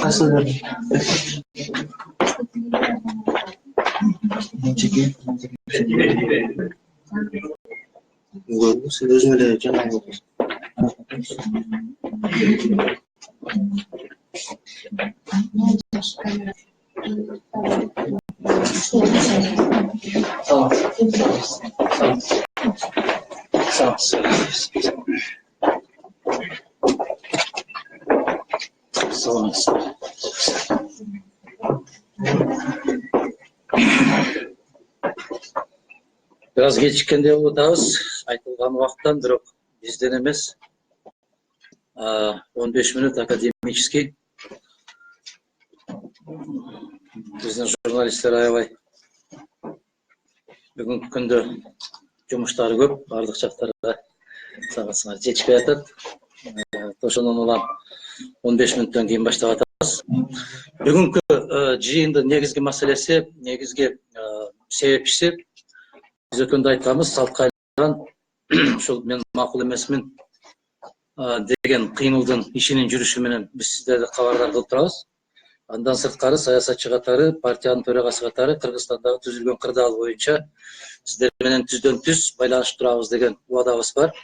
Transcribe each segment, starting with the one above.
Siz özüm ele canlı. Tamam. Sağ ol. Sağ olasın. Biraz gecikkende oludabız. Айтылган убакыттан бирок бизден эмес. 15 минут академический. Биздин журналисттер аябай бүгүнкү күндө жумуштары көп, бардык жактарга саатына жетишпей атат. Ошондон улам 15 мүнөттөн кийин баштап атабыз. Бүгүнкү жыйындын негизги маселеси, негизги себепчиси биз өткөндө айтканбыз, салтка айланган ушул мен макул эмесмин деген кыймылдын ишинин жүрүшү менен биз сиздерди кабардар кылып турабыз. Андан сырткары саясатчы катары, партиянын төрагасы катары Кыргызстандагы түзүлгөн кырдаал боюнча сиздер менен түздөн түз байланышып турабыз деген убадабыз бар.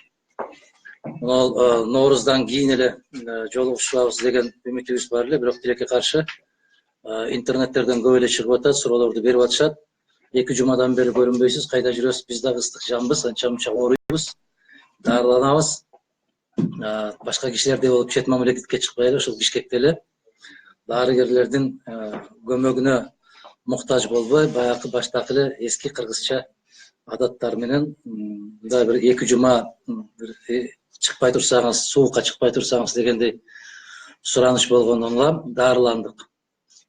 Нооруздан кийин эле жолугушабыз деген үмүтүбүз бар эле, бирок тилекке каршы интернеттерден көп эле чыгып атат, суроолорду берип атышат. 2 жумадан бери көрүнбөйсүз, кайда жүрөсүз? Биз дагы ыстык жамбыз, анча-мунча ооруйбуз, дарыланабыз. Башка кишилердей болуп чет мамлекетке чыкпайлы, ушул Бишкекте эле дарыгерлердин көмөгүнө муктаж болбой, баягы баштакы эле эски кыргызча адаттар менен мындай бир 2 жума чыкпай турсаңыз, суукка чыкпай турсаңыз дегендей сураныч болгондон улам дарыландык.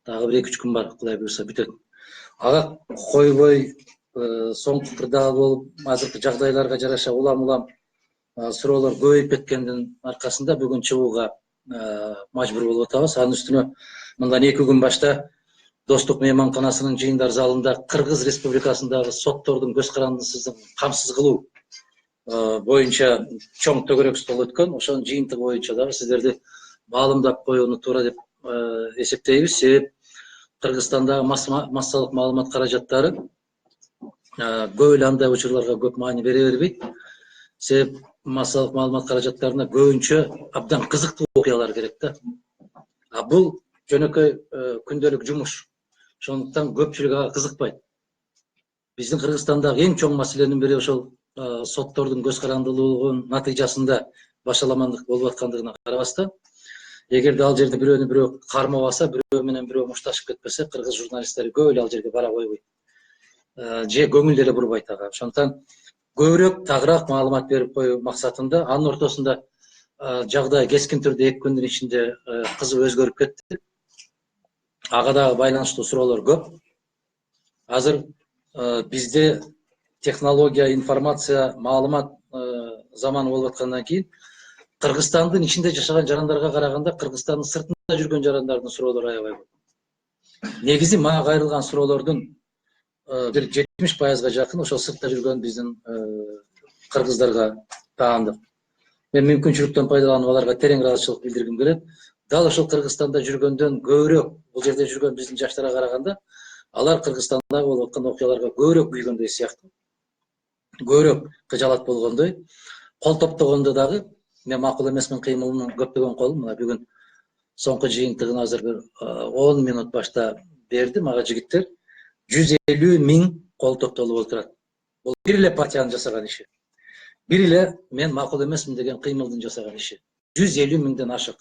Дагы бир 2-3 күн бар, Кудай буйрса бүтөт. Ага койбой соңку кырдаал болуп, азыркы жагдайларга жараша улам суроолор көбөйүп кеткендин аркасында бүгүн чыгууга мажбур болуп атабыз. Анын үстүнө мындан 2 күн башта Достук мейманканасынын жыйындар залында Кыргыз Республикасындагы соттордун көз карандысыздыгын камсыз кылуу боюнча чоң төгөрөк стол өткөн. Ошонун жыйынтыгы боюнча дагы сиздерди маалымдап коюуну туура деп эсептейбиз. Себеп Кыргызстандагы массалык маалымат каражаттары көп эле андай учурларга көп маани бере бербейт. Себеп массалык маалымат каражаттарына көбүнчө абдан кызыктуу окуялар керек да. Бул жөнөкөй күндөлүк жумуш. Ошондуктан көпчүлүк ага кызыкпайт. Биздин Кыргызстандагы эң чоң маселенин бири ошол соттордун көз карандылуулугунун натыйжасында башаламандык болуп аткандыгына карабастан, эгерде ал жерде бирөөнү бирөө кармабаса, бирөө менен бирөө мушташып кетпесе, кыргыз журналисттери көп эле ал жерге бара койбойт. Же көңүл деле бурбайт ага. Ошондуктан көбүрөөк тагыраак маалымат берип коюу максатында, анын ортосунда жагдай кескин түрдө 2 күндүн ичинде кызып өзгөрүп кетти. Ага дагы байланыштуу суроолор көп. Азыр бизде технология, информация, маалымат заманы болуп аткандан кийин Кыргызстандын ичинде жашаган жарандарга караганда Кыргызстандын сыртында жүргөн жарандардын суроолору аябай көп. Негизи мага кайрылган суроолордун бир 70%га жакын ошол сыртта жүргөн биздин кыргыздарга таандык. Мен мүмкүнчүлүктөн пайдаланып аларга терең ыраазычылык билдиргим келет. Дал ошол Кыргызстанда жүргөндөн көбүрөөк, бул жерде жүргөн биздин жаштарга караганда, алар Кыргызстандагы болуп аткан окуяларга көбүрөөк күйгөндөй сыяктуу. Көбүрөөк кыжалат болгондой. Кол топтогондо дагы мен макул эмесмин кыймылынын көптөгөн колун мына бүгүн соңку жыйынтыгын азыр бир 10 минут башта берди мага жигиттер. 150 000 кол топтолуп отурат. Бул бир эле партиянын жасаган иши. Бир эле мен макул эмесмин деген кыймылдын жасаган иши. 150 000ден ашык.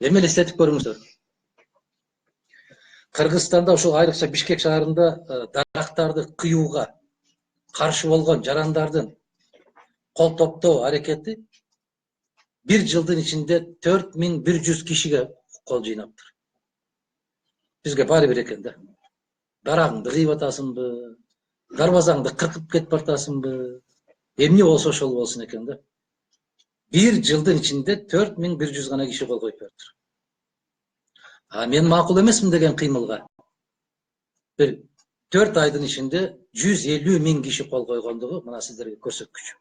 Эми элестетип көрүңүздөр. Кыргызстанда ошол айрыкча Бишкек шаарында дарактарды кыюуга каршы болгон жарандардын кол топтоо аракети 1 жылдын ичинде 4100 кишиге кол жыйнаптыр. Бизге баары бир экен да. Дарагыңды кыйып атасыңбы, дарбазаңды кыркып кетип бартасыңбы, эмне болсо ошол болсун экен да. 1 жылдын ичинде 4100 гана киши кол коюп бериптир. Мен макул эмесмин деген кыймылга бир 4 айдын ичинде 150 000 киши кол койгондугу мына сиздерге көрсөткүч.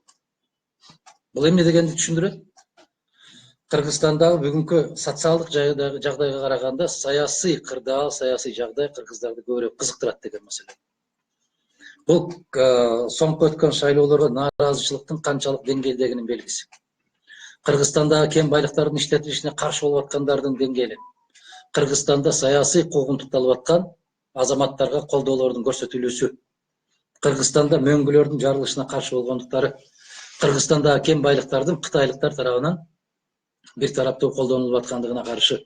Бул эмне дегенди түшүндүрөт? Кыргызстандагы бүгүнкү социалдык жагдайга караганда саясий кырдаал, саясий жагдай кыргыздарды көбүрөөк кызыктырат деген маселе. Бул соңку өткөн шайлоолорго нааразычылыктын канчалык деңгээлдегинин белгиси. Кыргызстандагы кен байлыктардын иштетилишине каршы болуп аткандардын деңгээли. Кыргызстанда саясий куугунтукталып аткан азаматтарга колдоолордун көрсөтүлүүсү. Кыргызстанда мөңгүлөрдүн жарылышына каршы болгондуктары. Кыргызстандагы кен байлыктардын кытайлыктар тарабынан бир тараптуу колдонулуп аткандыгына каршы.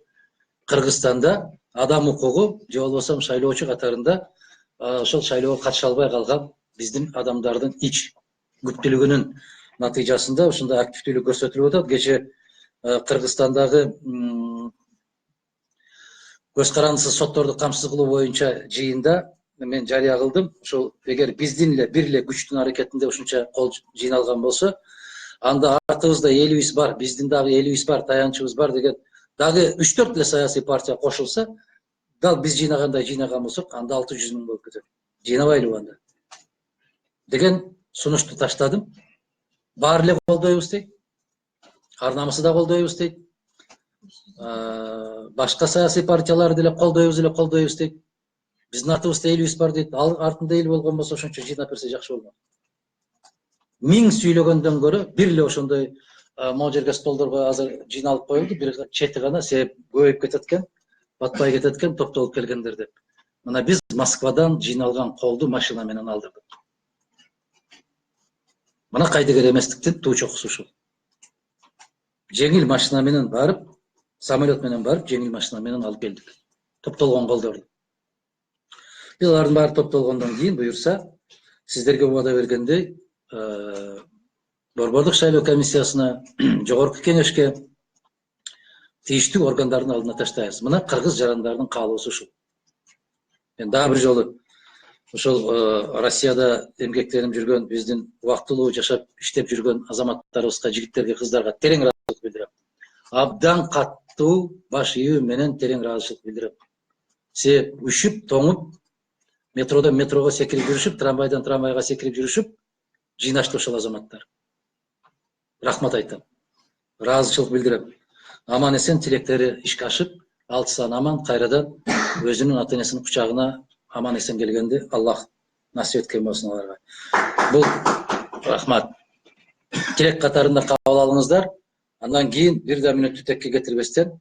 Кыргызстанда адам укугу же болбосо шайлоочу катарында ошол шайлоого катыша албай калган биздин адамдардын ич күптүүлүгүнүн натыйжасында ушундай активдүүлүк көрсөтүлүп атат. Кечээ Кыргызстандагы көз карандысыз сотторду камсыз кылуу боюнча жыйында мен жарыя кылдым. Ошол эгер биздин эле бир эле күчтүн аракетинде ушунча кол жыйналган болсо, анда артыбызда элибиз бар, биздин дагы элибиз бар, таянычыбыз бар деген дагы 3-4 эле саясий партия кошулса, дал биз жыйнагандай жыйнаган болсок, анда 600 000 болуп кетет. Жыйнабайлыбы анда? Деген сунушту таштадым. Баары эле колдойбуз дейт. Ар намысы да колдойбуз дейт. Башка саясий партияларды деле колдойбуз дейт. Биздин артыбызда элибиз бар дейт. Ал артында эл болгон болсо ошончо жыйнап берсе жакшы болмок. 1000 сүйлөгөндөн көрө бир эле ошондой могу жерге столдорго азыр жыйналып коюлду. Бир чети гана себеп көбөйүп кетет экен, батпай кетет экен, топтолуп келгендер деп. Мына биз Москвадан жыйналган колду машина менен алдырдык. Мына кайдыгер эместиктин туу чокусу ушул. Жеңил машина менен барып, самолет менен барып, жеңил машина менен алып келдик. Топтолгон колдорду. Биз алардын баары топтолгондон кийин буюрса, сиздерге убада бергендей, Борбордук шайлоо комиссиясына, жогорку кеңешке, тийиштүү органдардын алдына таштайбыз. Мына кыргыз жарандардын каалоосу ушул. Мен дагы бир жолу ошол Россияда эмгектенип жүргөн, биздин убактылуу жашап, иштеп жүргөн азаматтарыбызга, жигиттерге, кыздарга терең ыраазычылык билдирем. Абдан каттуу баш ийүү менен терең ыраазычылык билдирем. Себеп үшүп, тоңуп, метродон метрого секирип жүрүшүп, трамвайдан трамвайга секирип жүрүшүп, жыйнашты ошол азаматтар. Рахмат айтам. Ыраазычылык билдирем. Аман эсен тилектери ишке ашып, алтысан аман кайрадан өзүнүн ата энесинин кучагына аман эсен келгенди Аллах насип эткен болсун аларга. Бул рахмат. Тилек катарында кабыл алыңыздар. Андан кийин бир да мүнөттү текке кетирбестен,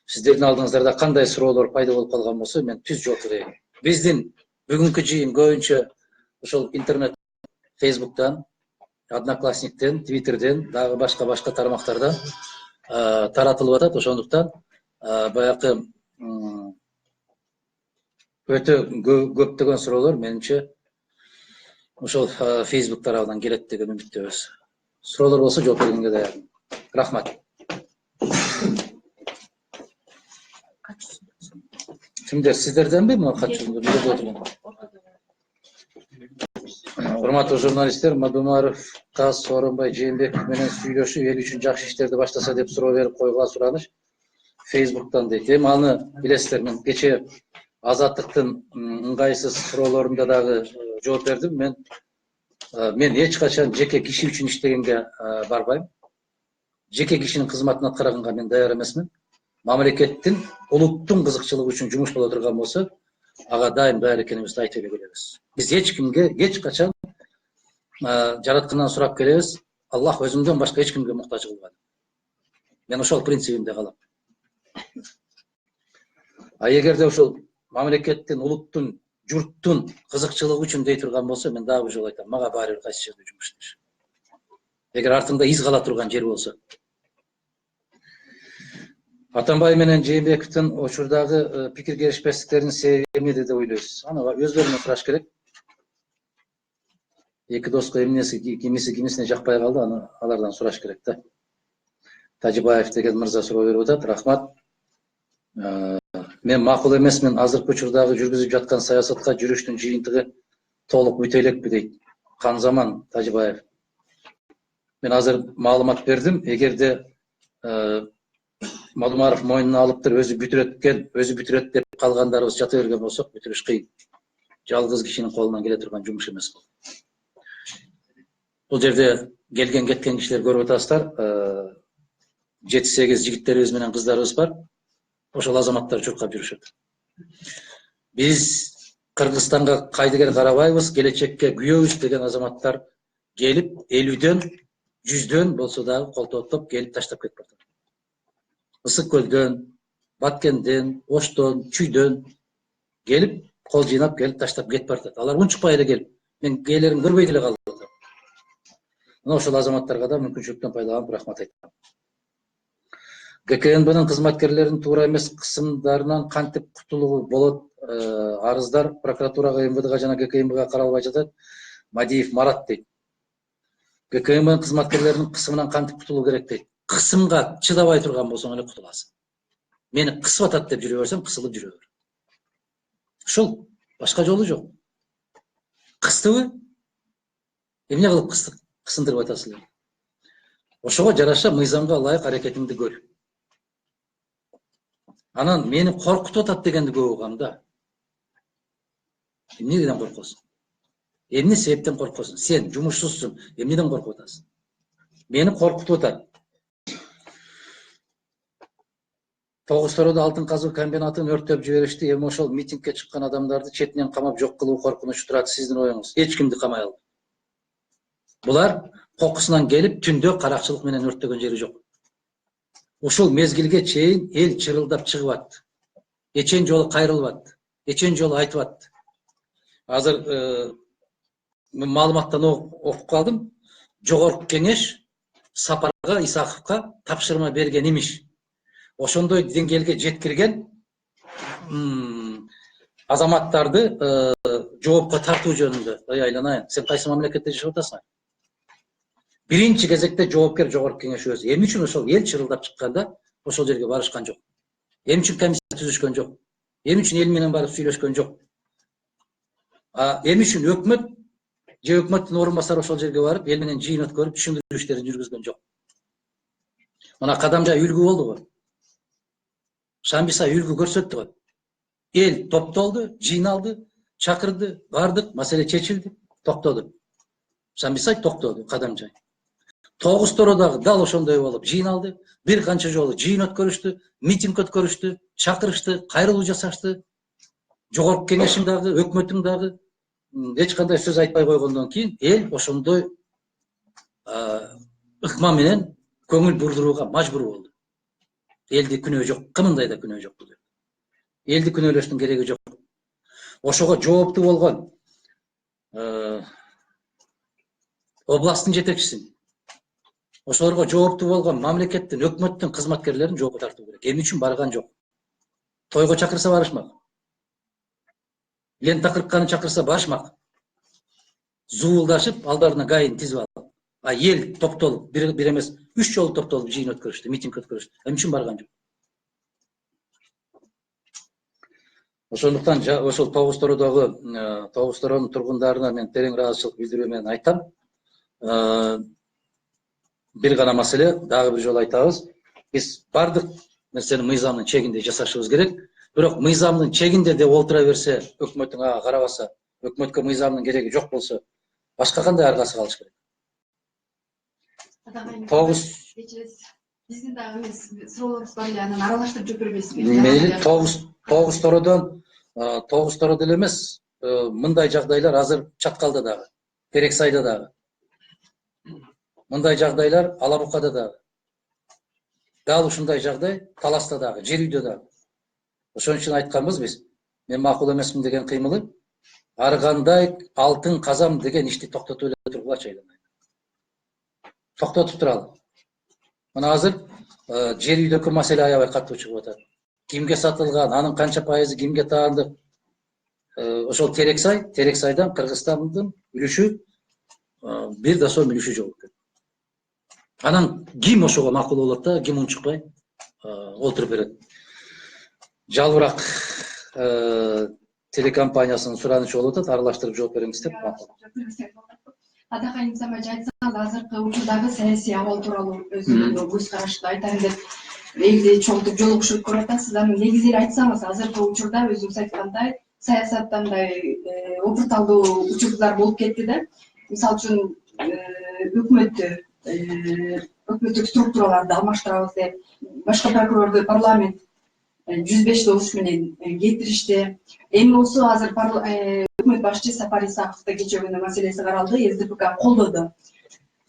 сиздердин алдыңыздарда кандай суроолор пайда болуп калган болсо, мен түз жооп берейин. Биздин бүгүнкү жыйын көбүнчө ошол интернет, Фейсбуктан, Одноклассниктен, Твиттерден, дагы башка тармактардан таратылып атат. Ошондуктан баягы өтө көптөгөн суроолор менимче ошол Фейсбук тарабынан келет деген үмүттөбүз. Суроолор болсо жооп бергенге даярмын. Рахмат. Кимдер, сиздерденби мына катчылар? Урматтуу журналисттер, Мадумаров Каз Сооронбай Жээнбеков менен сүйлөшүп, эл үчүн жакшы иштерди баштаса деп суроо берип койгула сураныч. Фейсбуктан дейт. Эми аны билесиздер, мен кечээ Азаттыктын ыңгайсыз суроолорунда дагы жооп бердим. Мен эч качан жеке киши үчүн иштегенге барбайм. Жеке кишинин кызматын аткарганга мен даяр эмесмин. Мамлекеттин, улуттун кызыкчылыгы үчүн жумуш боло турган болсо, ага дайым даяр экенибизди айтып эле келебиз. Биз эч кимге, эч качан жараткандан сурап келебиз. Аллах өзүңдөн башка эч кимге муктаж кылбады. Мен ошол принцибимде калам. Эгерде ошол мамлекеттин, улуттун, журттун кызыкчылыгы үчүн дей турган болсо, мен дагы бир жолу айтам, мага баары бир кайсы жерде жумуш иштеш. Эгер артымда из кала турган жер болсо. Атамбай менен Жээнбековдун учурдагы пикир келишпестиктеринин себеби эмнеде деп ойлойсуз? Аны өздөрүнө сураш керек. Эки доско кимисине жакпай калды, аны алардан сураш керек да. Тажибаев деген мырза суроо берип атат. Рахмат. Мен макул эмесмин, азыркы учурдагы жүргүзүп жаткан саясатка жүрүштүн жыйынтыгы толук бүтө элекпи дейт. Канзаман Тажибаев. Мен азыр маалымат бердим. Эгерде Мадумаров мойнуна алыптыр, өзү бүтүрөт деп калгандарыбыз жата берген болсок, бүтүрүш кыйын. Жалгыз кишинин колунан келе турган жумуш эмес бул. Бул жерде келген кеткен кишилер көрүп атасыздар. 7-8 жигиттерибиз менен кыздарыбыз бар. Ошол азаматтар чуркап жүрүшөт. Биз Кыргызстанга кайдыгер карабайбыз, келечекке күйөөбүз деген азаматтар келип 50-дөн, 100-дөн болсо дагы колтооттоп келип таштап кетип атат. Ысык көлдөн, Баткенден, Оштон, Чүйдөн келип, кол жыйнап келип таштап кетип атат. Алар унчукпай эле келип, мен кээлерин көрбөй деле калып атам. Мына ошол азаматтарга да мүмкүнчүлүктөн пайдаланып рахмат айтам. ГКНБнын кызматкерлеринин туура эмес кысымдарынан кантип кутулууга болот? Арыздар прокуратурага, МВДга жана ГКНБга каралбай жатат. Мадиев Марат дейт. ГКНБ кызматкерлеринин кысымынан кантип кутулуу керек дейт. Кысымга чыдабай турган болсоң эле кутуласың. Мени кысып атат деп жүрө берсең, кысылып жүрө бер. Ушул, башка жолу жок. Кыстыбы? Эмне кылып кысындырып атасыздар? Ошого жараша мыйзамга ылайык аракетиңди көр. Анан мени коркутуп атат дегенди көп угам да. Эмнеден коркосуң? Эмне себептен коркосуң? Сен жумушсузсуң, эмнеден коркуп атасың? Мени коркутуп атат. Тогуз-Тородо алтын казуу комбинатын өрттөп жиберишти. Эми ошол митингге чыккан адамдарды четинен камап жок кылуу коркунучу турат. Сиздин оюңуз? Эч кимди камай албайт. Булар кокусунан келип түндө каракчылык менен өрттөгөн жери жок. Ушул мезгилге чейин эл чырылдап чыгып атты. Эчен жолу кайрылып атты. Эчен жолу айтып атты. Азыр маалыматтан окуп калдым. Жогорку кеңеш Сапарга Исаковго тапшырма берген имиш. Ошондой деңгээлге жеткирген азаматтарды жоопко тартуу жөнүндө. Айланайын, сен кайсы мамлекетте жашап атасың? Биринчи кезекте жоопкер жогорку кеңеш өзү. Эмне үчүн ошол эл чырылдап чыкканда ошол жерге барышкан жок? Эмне үчүн комиссия түзүшкөн жок? Эмне үчүн эл менен барып сүйлөшкөн жок? Эмне үчүн өкмөт же өкмөттүн орун басары ошол жерге барып эл менен жыйын өткөрүп түшүндүрүү иштерин жүргүзгөн жок? Мына Кадамжай үлгү болду го. Шамбисай үлгү көрсөттү го. Эл топтолду, жыйналды, чакырды, бардык, маселе чечилди, токтоду. Шамбисай токтоду, Кадамжай. Тогуз-Тородогу дал ошондой болуп жыйналды, бир канча жолу жыйын өткөрүштү, митинг өткөрүштү, чакырышты, кайрылуу жасашты. Жогорку кеңештин дагы, өкмөттүн дагы эч кандай сөз айтпай койгондон кийин эл ошондой ыкма менен көңүл бурдурууга мажбур болду. Элди күнөө жок, кымындай да күнөө жок бул жерде. Элди күнөөлөштүн кереги жок. Ошого жооптуу болгон областтын жетекчисин, ошолорго жооптуу болгон мамлекеттин, өкмөттүн кызматкерлерин жоопко тартуу керек. Эмне үчүн барган жок? Тойго чакырса барышмак. Лента кыркканы чакырса барышмак. Зуулдашып, алдарына гайын тизип алып. Ел топтолуп, бир эмес, 3 жолу топтолуп жыйын өткөрүштү, митинг өткөрүштү. Эмне үчүн барган жок? Ошондуктан ошол Тогуз-Тородонун тургундарына мен терең ыраазычылык билдирүү менен айтам. Бир гана маселе, дагы бир жолу айтабыз. Биз бардык нерсени мыйзамдын чегинде жасашыбыз керек. Бирок мыйзамдын чегинде деп олтура берсе, өкмөттүн ага карабаса, өкмөткө мыйзамдын кереги жок болсо, башка кандай аргасы калыш керек? Биздин дагы суроолорубуз бар эле, анан аралаштырып жүрүп бербейсизби? Мейли, Тогуз-Тородо эле эмес, мындай жагдайлар азыр Чаткалда дагы, Терексайда дагы. Мындай жагдайлар Алабукада дагы. Дал ушундай жагдай Таласта дагы, Жер үйдө дагы. Ошон үчүн айтканбыз биз, мен макул эмесмин деген кыймылы, ар кандай алтын казам деген ишти токтотуп эле тургулачы айланайын. Токтотуп туралы. Мына азыр жер үйдөгү маселе аябай катуу чыгып атат. Кимге сатылган, анын канча пайызы кимге таандык? Ошол Терексайдан Кыргызстандын үлүшү бир да сом үлүшү жок экен. Анан ким ошого макул болот да, ким унчукпай олтуруп берет. Жалбырак телекомпаниясынын суранычы болуп атат, аралаштырып жооп бериңиз деп. Адакайым сама айтсаңыз, азыркы учурдагы саясий абал тууралуу өзүңүздүн көз карашты айтайын деп элди чогултуп жолугушуп көрүп атасыз. Анан негизи эле айтсаңыз, азыркы учурда өзүңүз айткандай саясатта мындай опурталдуу учурлар болуп кетти да. Мисалы үчүн өкмөттү өкмөттүк структураларды алмаштырабыз деп башкы прокурорду парламент 105 добуш менен кетиришти. Эми болсо азыр өкмөт башчы Сапар Исаковду кечээ күнү маселеси каралды, СДПК колдоду.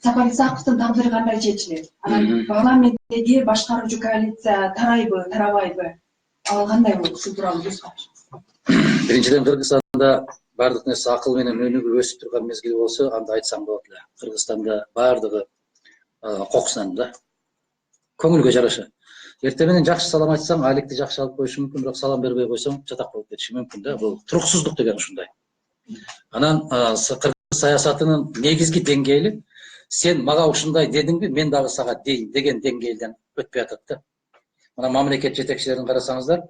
Сапар Исаковдун тагдыры кандай чечилет? Анан парламенттеги башкаруучу коалиция тарайбы, тарабайбы? Ал кандай болот? Ушул тууралуу көз карашыңыз. Биринчиден, Кыргызстанда бардык нерсе акыл менен өнүгүп өсүп турган мезгил болсо, анда айтсам болот эле. Кыргызстанда бардыгы кокусунан да, көңүлгө жараша. Эртең менен жакшы салам айтсаң, айлыкты жакшы алып коюшу мүмкүн, бирок салам бербей койсоң, чатак болуп кетиши мүмкүн да. Бул туруксуздук деген ушундай. Анан кыргыз саясатынын негизги деңгээли сен мага ушундай дедиңби, мен дагы сага дейин деген деңгээлден өтпөй атат да. Мына мамлекет жетекчилерин карасаңыздар,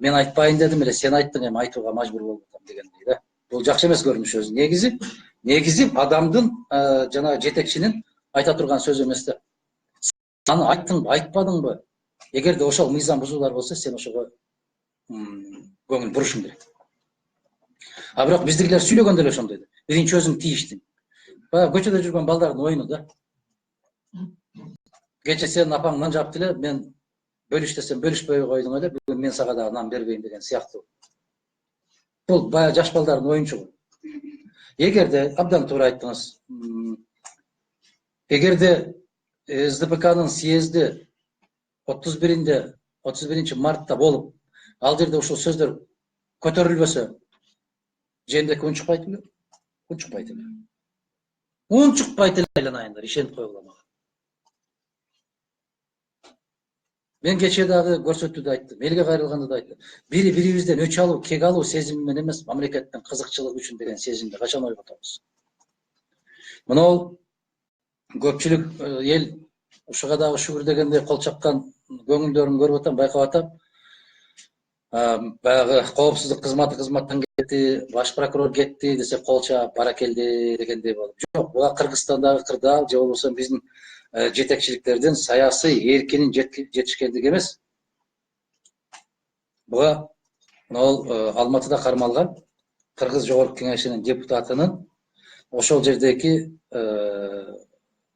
мен айтпайын дедим эле, сен айттың, эми айтууга мажбур болуп атам дегендей да. Бул жакшы эмес көрүнүш өзү. Негизи адамдын жана жетекчинин айта турган сөзү эмес да. Сен айттыңбы, айтпадыңбы? Эгерде ошол мыйзам бузуулар болсо, сен ошого көңүл бурушуң керек. А бирок биздикилер сүйлөгөндө эле ошондой да. Биринчи өзүң тийиштиң. Баягы көчөдө жүргөн балдардын оюну да. Кече сен апаң нан жапты эле, мен бөлүш десем бөлүшпөй койдуң эле, бүгүн мен сага дагы нан бербейм деген сыяктуу. Бул баягы жаш балдардын оюнчугу. Эгерде абдан туура айттыңыз. Эгерде СДПКнын съезди 31 мартта болуп, ал жерде ушул сөздөр көтөрүлбөсө, жээндики унчукпайт эле. Унчукпайт эле айланайындар, ишенип койгула мага. Мен кечээ дагы көрсөтүүдө айттым, элге кайрылганда да айттым. Бири-бирибизден өч алуу, кек алуу сезими менен эмес, мамлекеттин кызыкчылыгы үчүн деген сезимди качан ойготобуз? Мына көпчүлүк эл ушуга дагы шүгүр дегендей кол чапкан көңүлдөрүн көрүп атам, байкап атам. Баягы коопсуздук кызматтан кетти, баш прокурор кетти десе кол чаап бара келди дегендей болуп. Жок, буга Кыргызстандагы кырдаал же болбосо биздин жетекчиликтердин саясий эркинин жетишкендиги эмес. Буга Алматыда кармалган Кыргыз Жогорку Кеңешинин депутатынын ошол жердеги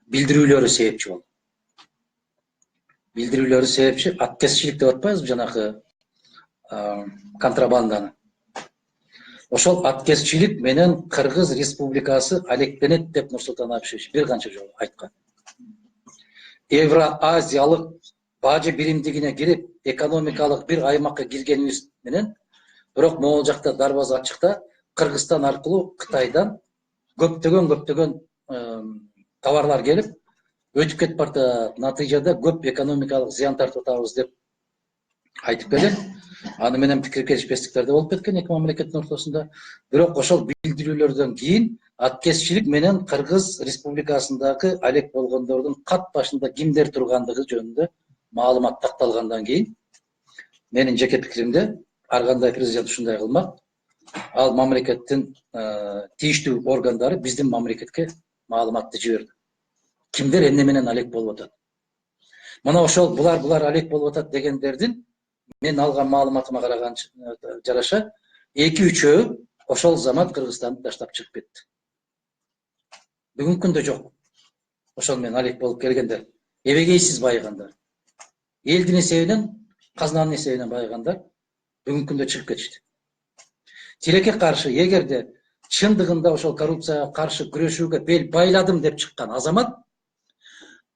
билдирүүлөрү себепчи болду. Билдирүүлөрү себепчи, аткезчилик деп атпайбызбы, жанакы контрабанданы. Ошол аткезчилик менен Кыргыз Республикасы алектенет деп Нурсултан Абишевич бир канча жолу айткан. Евроазиялык бажы биримдигине кирип, экономикалык бир аймакка киргенибиз менен, бирок могул жакта дарбаза ачыкта Кыргызстан аркылуу Кытайдан көптөгөн товарлар келип, өтүп кетип баратат. Натыйжада көп экономикалык зыян тартып атабыз деп айтып келген. Аны менен пикир келишпестиктер да болуп кеткен эки мамлекеттин ортосунда. Бирок ошол билдирүүлөрдөн кийин аткезчилик менен Кыргыз Республикасындагы алек болгондордун кат башында кимдер тургандыгы жөнүндө маалымат такталгандан кийин, менин жеке пикиримде, ар кандай президент ушундай кылмак. Ал мамлекеттин тийиштүү органдары биздин мамлекетке маалыматты жиберди. Кимдер эмне менен алек болуп атат? Мына ошол булар алек болуп атат дегендердин мен алган маалыматыма караган жараша 2-3 ошол замат Кыргызстанды таштап чыгып кетти. Бүгүнкү күндө жок. Ошол менен алек болуп келгендер, эбегейсиз байыгандар, элдин эсебинен, казнанын эсебинен байыгандар бүгүнкү күндө чыгып кетишти. Тилекке каршы, эгерде чындыгында ошол коррупцияга каршы күрөшүүгө бел байладым деп чыккан азамат,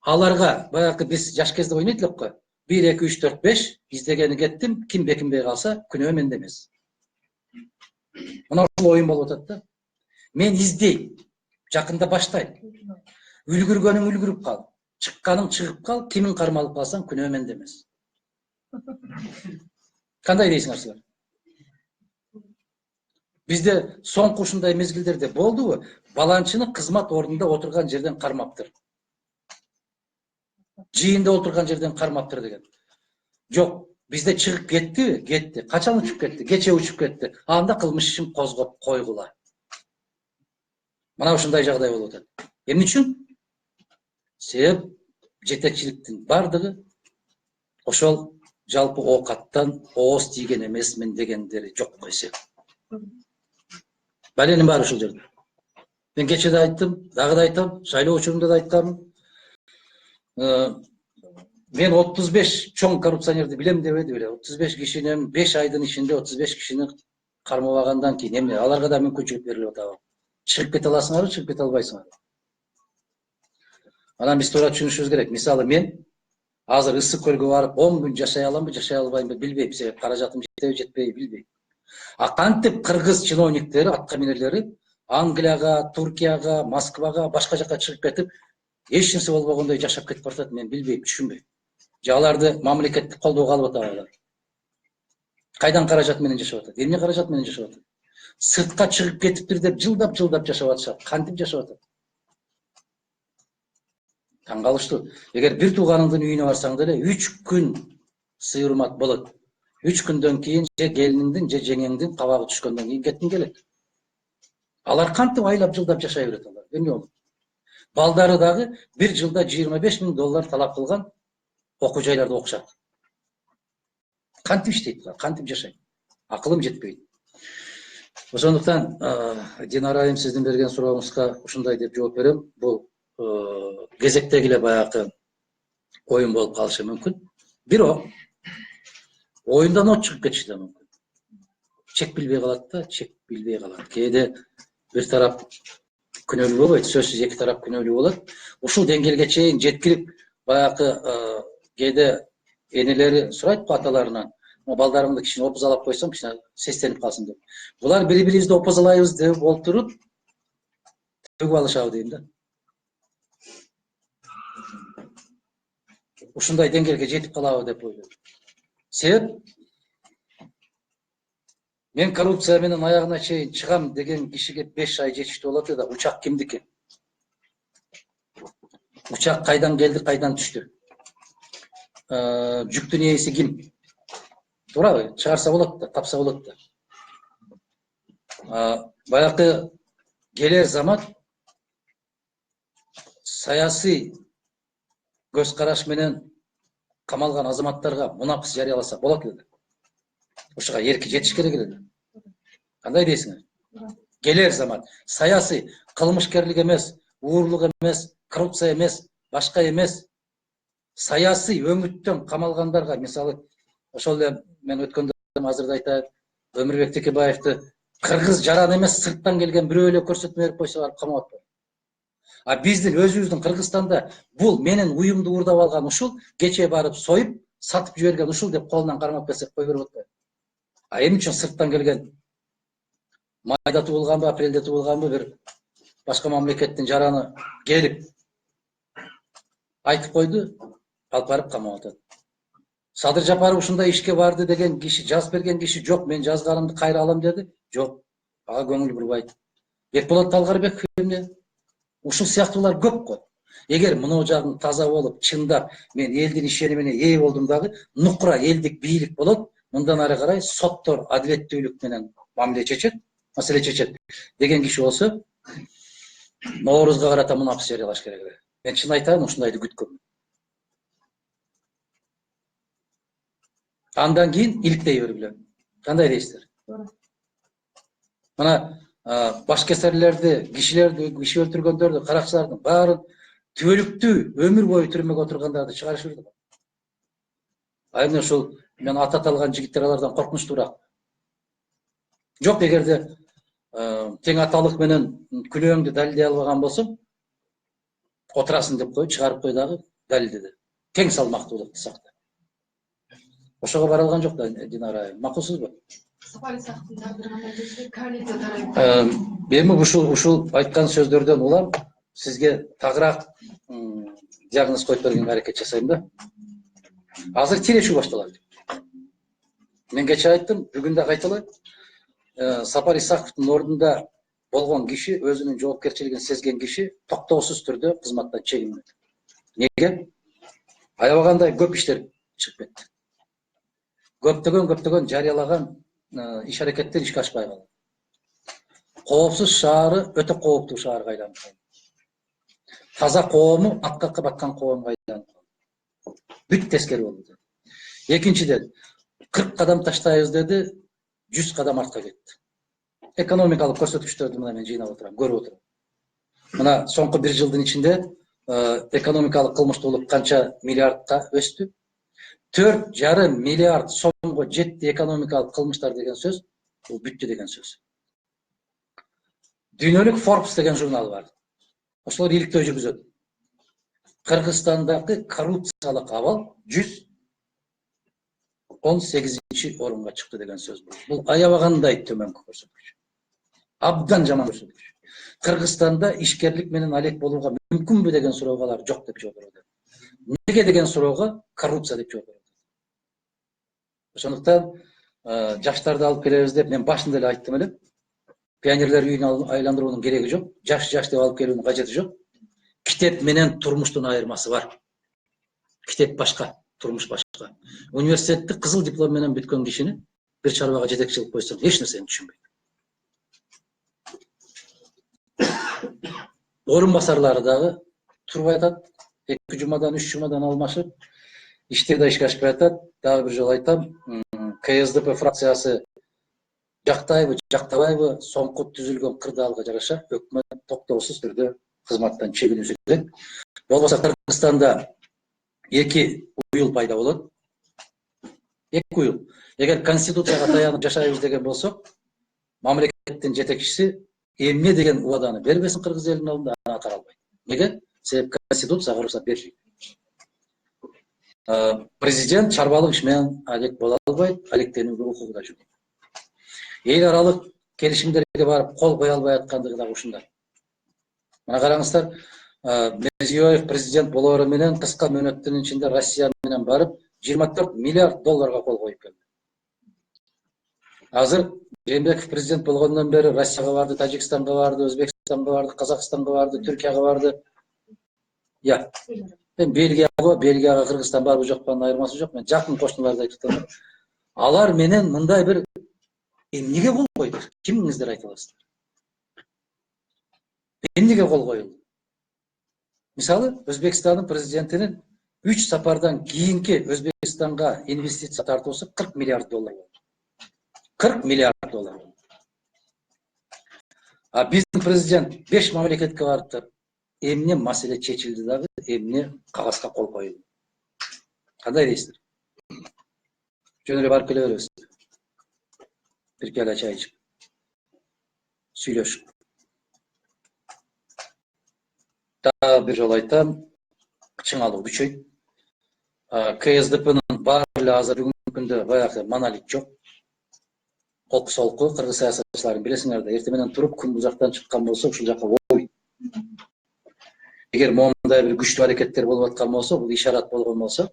аларга баягы биз жаш кезде ойнойт элек го. 1, 2, 3, 4, 5 издегени кеттим, ким бекинбей калса күнөө менде эмес. Мына ушул оюн болуп атат да. Мен издейм, жакында баштайм. Үлгүргөнүң үлгүрүп кал, чыкканың чыгып кал, кимин кармалып калсаң күнөө менде эмес. Кандай дейсиңер силер? Бизде соңку ушундай мезгилдерде болдубу? Баланчыны кызмат ордунда отурган жерден кармаптыр. Жыйында отурган жерден кармаптыр деген. Жок, бизде чыгып кетти, кетти. Качан учуп кетти? Кече учуп кетти. Анда кылмыш ишин козгоп койгула. Мына ушундай жагдай болуп атат. Эмне үчүн? Себеп жетекчиликтин бардыгы ошол жалпы оокаттан ооз тийген эмесмин дегендери жок койсо. Баленин баары ушул жерде. Мен кече да айттым, дагы да айтам, шайлоо учурунда да айтканмын. Мен 35 чоң коррупционерди билем дебеди беле. 35 кишинин 5 айдын ичинде 35 кишини кармабагандан кийин эмне аларга да мүмкүнчүлүк берилип атабы? Чыгып кете аласыңарбы, чыгып кете албайсыңарбы? Анан биз туура түшүнүшүбүз керек. Мисалы мен азыр ысык көлгө барып 10 күн жашай аламбы, жашай албаймбы билбейм. Себеп каражатым жетеби, жетпейби билбейм. А кантип кыргыз чиновниктери, аткаминерлери Англияга, Туркияга, Москвага, башка жака чыгып кетип, эч нерсе болбогондой жашап кетип баратат, мен билбейм, түшүнбөйм. Же аларды мамлекеттик колдоого алып атабы алар? Кайдан каражат менен жашап атат? Эмне каражат менен жашап атат? Сыртка чыгып кетиптир деп жылдап жашап атышат. Кантип жашап атат? Таң калыштуу. Эгер бир тууганыңдын үйүнө барсаң деле 3 күн сый урмат болот. 3 күндөн кийин же келиниңдин, же жеңеңдин кабагы түшкөндөн кийин кеткиң келет. Алар кантип айлап жылдап жашай берет алар? Эмне болду? Балдары дагы бир жылда $25,000 талап кылган окуу жайларда окушат. Кантип иштейт булар? Кантип жашайт? Акылым жетпейт. Ошондуктан Динара айым сиздин берген сурооңузга ушундай деп жооп берем. Бул кезектеги эле баягы оюн болуп калышы мүмкүн. Бирок оюндан от чыгып кетиши да мүмкүн. Чек билбей калат да, чек билбей калат. Кээде бир тарап күнөөлүү болбойт, сөзсүз эки тарап күнөөлүү болот. Ушул деңгээлге чейин жеткирип баягы кээде энелери сурайт го аталарынан, балдарыңды кичине опузалап койсоң, кичине сестенип калсын деп. Булар бири-бирибизди опузалайбыз деп олтуруп төгүп алышабы дейм да. Ушундай деңгээлге жетип калабы деп ойлойм. Себеп мен коррупция менен аягына чейин чыгам деген кишиге 5 ай жетиштүү болот да, учак кимдики? Учак кайдан келди, кайдан түштү? Жүктүн ээси ким? Туурабы? Чыгарса болот да, тапса болот да. Баягы келер замат саясий көз караш менен камалган азаматтарга мунапыс жарыяласа болот эле. Ошого эрки жетиш керек эле. Кандай дейсиңер? Келер замат саясий кылмышкерлик эмес, уурлук эмес, коррупция эмес, башка эмес, саясий өңүттөн камалгандарга, мисалы ошол эле мен өткөндө азыр да айтайын, Өмүрбек Текебаевди кыргыз жаран эмес, сырттан келген бирөө эле көрсөтмө берип койсо барып камап атпайбы? А биздин өзүбүздүн Кыргызстанда бул менен уюмду уурдап алган ушул, кече барып союп, сатып жиберген ушул деп колунан кармап берсек кой берип атпайбы? А эмне үчүн сырттан келген майда туулганбы, апрелде туулганбы бир башка мамлекеттин жараны келип айтып койду, алып барып камап атат. Садыр Жапаров ушундай ишке барды деген киши, жазып берген киши жок, мен жазганымды кайра алам деди. Жок, ага көңүл бурбайт. Бекболот Талгарбеков эмне? Ушул сыяктуулар көп го. Эгер мына жагың таза болуп, чындап, мен элдин ишенимине ээ болдум дагы, нукура элдик бийлик болот, мындан ары карай соттор адилеттүүлүк менен мамиле чечет, маселе чечет деген киши болсо, Ноорузга карата мунапыс жарыялаш керек эле. Мен чын айтайын, ушундайды күткөм. Андан кийин иликтей бергиле. Кандай дейсиздер? Мына баш кесерлерди, киши өлтүргөндөрдү, каракчылардын баарын түбөлүктүү өмүр бою түрмөгө отургандарды чыгарыш берди. А эмне ушул мен аты аталган жигиттер алардан коркунучтуураак? Жок, эгерде тең аталык менен күнөөңдү далилдей албаган болсоң, отурасың деп кой, чыгарып кой дагы далилдеди. Тең салмактуулукту сакта. Ошого бара алган жок да Динара айым. Макулсузбу? Сапар Исаковдун тагдыргандай жүрсө, коалиция тарайып. Эми ушул айткан сөздөрдөн улам сизге тагыраак диагноз коюп бергенге аракет жасайм да. Азыр тирешүү башталат. Мен кече айттым, бүгүн да кайталайм. Сапар Исаковдун ордунда болгон киши, өзүнүн жоопкерчилигин сезген киши токтоосуз түрдө кызматтан чегинет. Неге? Аябагандай көп иштер чыгып кетти. Көптөгөн жарыялаган иш аракеттер ишке ашпай калды. Коопсуз шаары өтө кооптуу шаарга айланып калды. Таза коому аткакка баткан коомго айланып калды. Бүт тескери болду. Экинчиден, 40 кадам таштайбыз деди, 100 кадам артка кетти. Экономикалык көрсөткүчтөрдү мына мен жыйнап отурам, көрүп отурам. Мына соңку 1 жылдын ичинде экономикалык кылмыштуулук канча миллиардка өстү? 4,5 миллиард сомго жетти экономикалык кылмыштар деген сөз, бул бүттү деген сөз. Дүйнөлүк Forbes деген журнал бар. Ошолор иликтөө жүргүзөт. Кыргызстандагы коррупциялык абал 118 орунга чыкты деген сөз бул. Бул аябагандай төмөнкү көрсөткүч. Абдан жаман көрсөткүч. Кыргызстанда ишкерлик менен алек болууга мүмкүнбү деген суроого алар жок деп жооп берет. Неге деген суроого коррупция деп жооп берет. Ошондуктан жаштарды алып келебиз деп мен башында эле айттым эле. Пионерлер үйүн айландыруунун кереги жок. Жаш деп алып келүүнүн кажети жок. Китеп менен турмуштун айырмасы бар. Китеп башка, турмуш башка. Университетти кызыл диплом менен бүткөн кишини бир чарбага жетекчилик койсоң эч нерсени түшүнбөйт. Орун басарлары дагы турбай атат. 2 жумадан 3 жумадан алмашып, иштер да ишке ашпай атат. Дагы бир жолу айтам, КСДП фракциясы жактайбы, жактабайбы, соңку түзүлгөн кырдаалга жараша өкмөт токтоосуз түрдө кызматтан чегинүүсү керек. Болбосо Кыргызстанда 2 уюл пайда болот. 2 уюл. Эгер конституцияга таянып жашайбыз деген болсок, мамлекеттин жетекчиси эмне деген убаданы бербесин кыргыз элинин алдында, аны атара албайт. Неге? Себеп конституцияга уруксат бербейт. Президент чарбалык иш менен алек боло албайт, алектенүүгө укугу да жок. Эл аралык келишимдерге барып кол кое албай аткандыгы да ушундай. Мына караңыздар, Мирзиёев президент болоору менен кыска мөөнөттүн ичинде Россия менен барып 24 миллиард долларга кол коюп келди. Азыр Жээнбеков президент болгондон бери Россияга барды, Тажикстанга барды, Өзбекстанга барды, Казакстанга барды, Түркияга барды. Бельгияга Кыргызстан барбы жокпу, айырмасы жок. Мен жакын кошуналарды айтып атам. Алар менен мындай бир эмнеге кол койду? Кимиңиздер айта аласыздар? Эмнеге кол коюлду? Мисалы, Өзбекстандын президентинин 3 сапардан кийинки Өзбекстанга инвестиция тартуусу 40 миллиард доллар болду. 40 миллиард доллар. А биздин президент 5 мамлекетке барып, эмне маселе чечилди дагы, эмне кагазга кол коюлду. Кандай дейсиздер? Жөн эле барып келе беребиз. Бир кале чай ичип, сүйлөшүп. Дагы бир жолу айтам, чыңалуу күчөйт. КСДПнын баары эле азыр бүгүнкү күндө баягы монолит жок. Колку солку кыргыз саясатчыларын билесиңер да, эртең менен туруп күн бузактан чыккан болсо, ушул жака ой. Эгер момундай бир күчтүү аракеттер болуп аткан болсо, бул ишарат болгон болсо,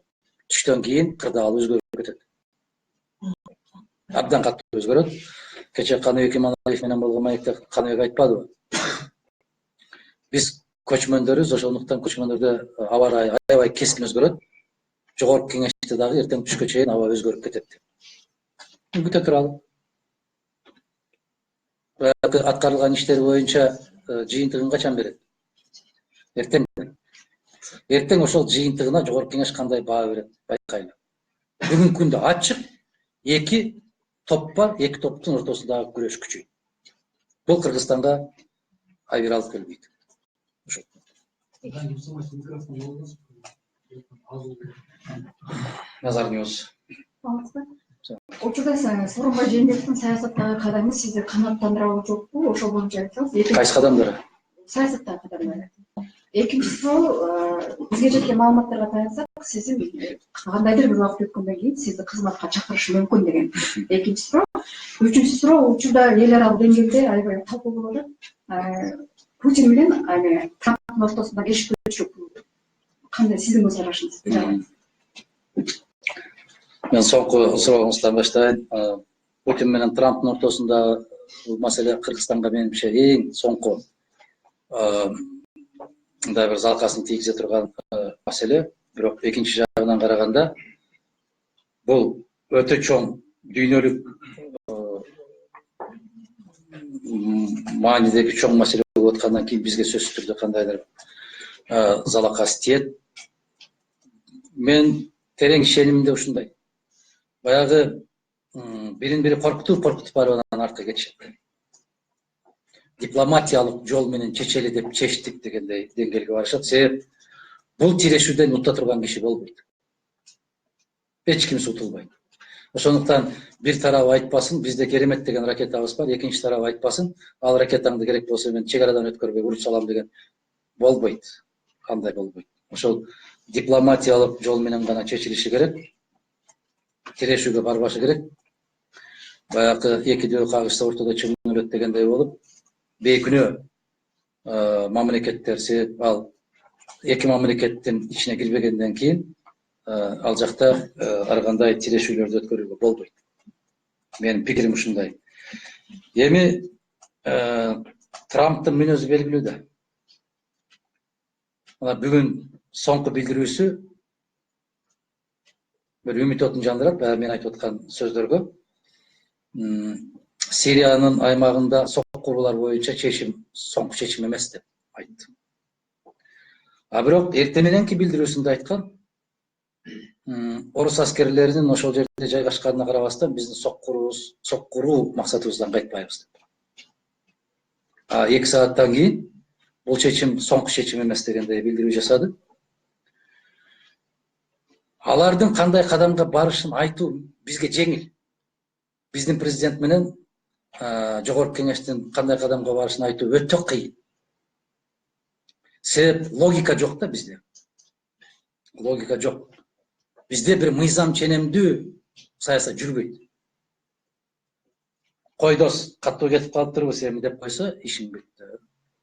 түштөн кийин кырдаал өзгөрүп кетет. Абдан катуу өзгөрөт. Кече Каныбек Иманалиев менен болгон маекте Каныбек айтпадыбы? Биз көчмөндөрүбүз, ошондуктан көчмөндөрдө аба ырайы аябай кескин өзгөрөт. Жогорку кеңеште дагы эртең түшкө чейин аба өзгөрүп кетет. Күтө туралы. Аткарылган иштер боюнча жыйынтыгын качан берет? Эртең ошол жыйынтыгына жогорку кеңеш кандай баа берет? Байкайлы. Бүгүнкү күндө ачык 2 топ бар, 2 топтун ортосундагы күрөш күчөйт. Бул Кыргызстанга айбир алып келбейт. Назар Ньюс. Учурда Сооронбай Жээнбековдун саясаттагы кадамы сизди канааттандырабы жокпу? Ошол боюнча айтсаңыз. Кайсы кадамдары? Саясаттагы кадамдары. Экинчи суроо, бизге жеткен маалыматтарга таянсак, сиздин кандайдыр бир убакыт өткөндөн кийин сизди кызматка чакырышы мүмкүн деген. Экинчи суроо. Үчүнчү суроо, учурда эл аралык деңгээлде аябай талкуу болуп атат. Путин менен Трамптын ортосунда келишпөөчүлүк кандай сиздин көз карашыңыз? Мен соңку сурооңуздан баштайын. Путин менен Трамптын ортосунда бул маселе Кыргызстанга менимче эң соңку мындай бир залкасын тийгизе турган маселе. Бирок экинчи жагынан караганда бул өтө чоң дүйнөлүк маанидеги чоң маселе болуп аткандан кийин бизге сөзсүз түрдө кандайдыр залакасы тиет. Мен терең ишенимде ушундай. Баягы бирин-бири коркутуп барып анан артка кетишет. Дипломатиялык жол менен чечели деп чечтик дегендей деңгээлге барышат. Себеп Бул тирешүүдөн ута турган киши болбойт. Эч кимсе утулбайт. Ошондуктан бир тарабы айтпасын, бизде керемет деген ракетабыз бар, экинчи тарабы айтпасын, ал ракетаңды керек болсо мен чек арадан өткөрбөй уруп салам деген болбойт. Кандай болбойт. Ошол дипломатиялык жол менен гана чечилиши керек. Тирешүүгө барбашы керек. Баягы экидөө кагышса ортодо чыгым өлөт дегендей болуп, бейкүнөө мамлекеттер себеп ал эки мамлекеттин ичине кирбегенден кийин ал жакта ар кандай тирешүүлөрдү өткөрүүгө болбойт. Менин пикирим ушундай. Эми Трамптын мүнөзү белгилүү да. Мына бүгүн соңку билдирүүсү бир үмүт отун жандырат, баягы мен айтып аткан сөздөргө. Сириянын аймагында соккурулар боюнча чечим соңку чечим эмес деп айтты. А бирок эртең мененки билдирүүсүндө айткан, орус аскерлеринин ошол жерде жайгашканына карабастан биздин соккуруу максатыбыздан кайтпайбыз деп. А 2 сааттан кийин бул чечим соңку чечим эмес дегендей билдирүү жасады. Алардын кандай кадамга барышын айтуу бизге жеңил. Биздин президент менен жогорку кеңештин кандай кадамга барышын айтуу өтө кыйын. Себеп логика жок да бизде. Логика жок. Бизде бир мыйзам ченемдүү саясат жүрбөйт. Кой дос, каттуу кетип калыптырбыз эми деп койсо, ишиң бүттү.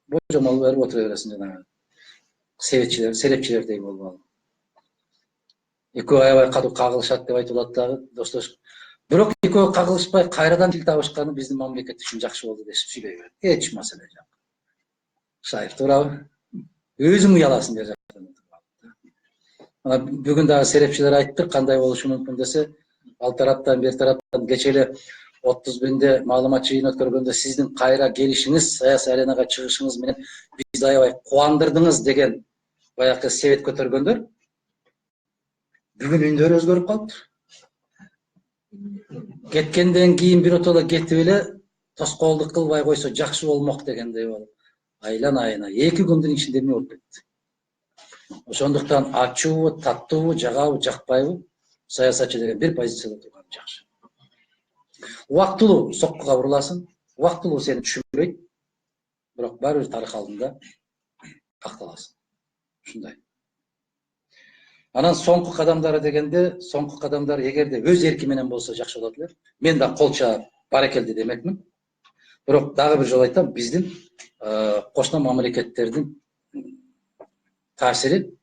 Божомол берип отура бересиң жанагы. Серепчилердей болуп алып. Экөө аябай катуу кагылышат деп айтылат дагы, достор. Бирок экөө кагылышпай кайрадан тил табышканы биздин мамлекет үчүн жакшы болду деп сүйлөй берет. Эч маселе жок. Шайыр туурабы? Өзүң уяласың жер жактан. Ана бүгүн дагы серепчилер айтты, кандай болушу мүмкүн десе, ал тараптан бер тараптан кече эле 30 бинде маалымат жыйын өткөргөндө сиздин кайра келишиңиз, саясий аренага чыгышыңыз менен бизди аябай кубандырдыңыз деген баягы себет көтөргөндөр бүгүн үндөрү өзгөрүп калыптыр. Кеткенден кийин биротоло кетип эле тоскоолдук кылбай койсо жакшы болмок дегендей болуп. Айлан айына 2 күндүн ичинде эмне болуп кетти. Ошондуктан ачуу, таттуу, жагабы, жакпайбы, саясатчы деген бир позицияда турган жакшы. Убактылуу соккуга уруласың, убактылуу сени түшүнбөйт, бирок баары бир тарых алдында какталасың. Ушундай. Анан соңку кадамдары дегенде, соңку кадамдар эгерде өз эрки менен болсо жакшы болот эле. Мен да колча баракелди демекмин. Бирок дагы бир жолу айтам, биздин кошуна мамлекеттердин таасири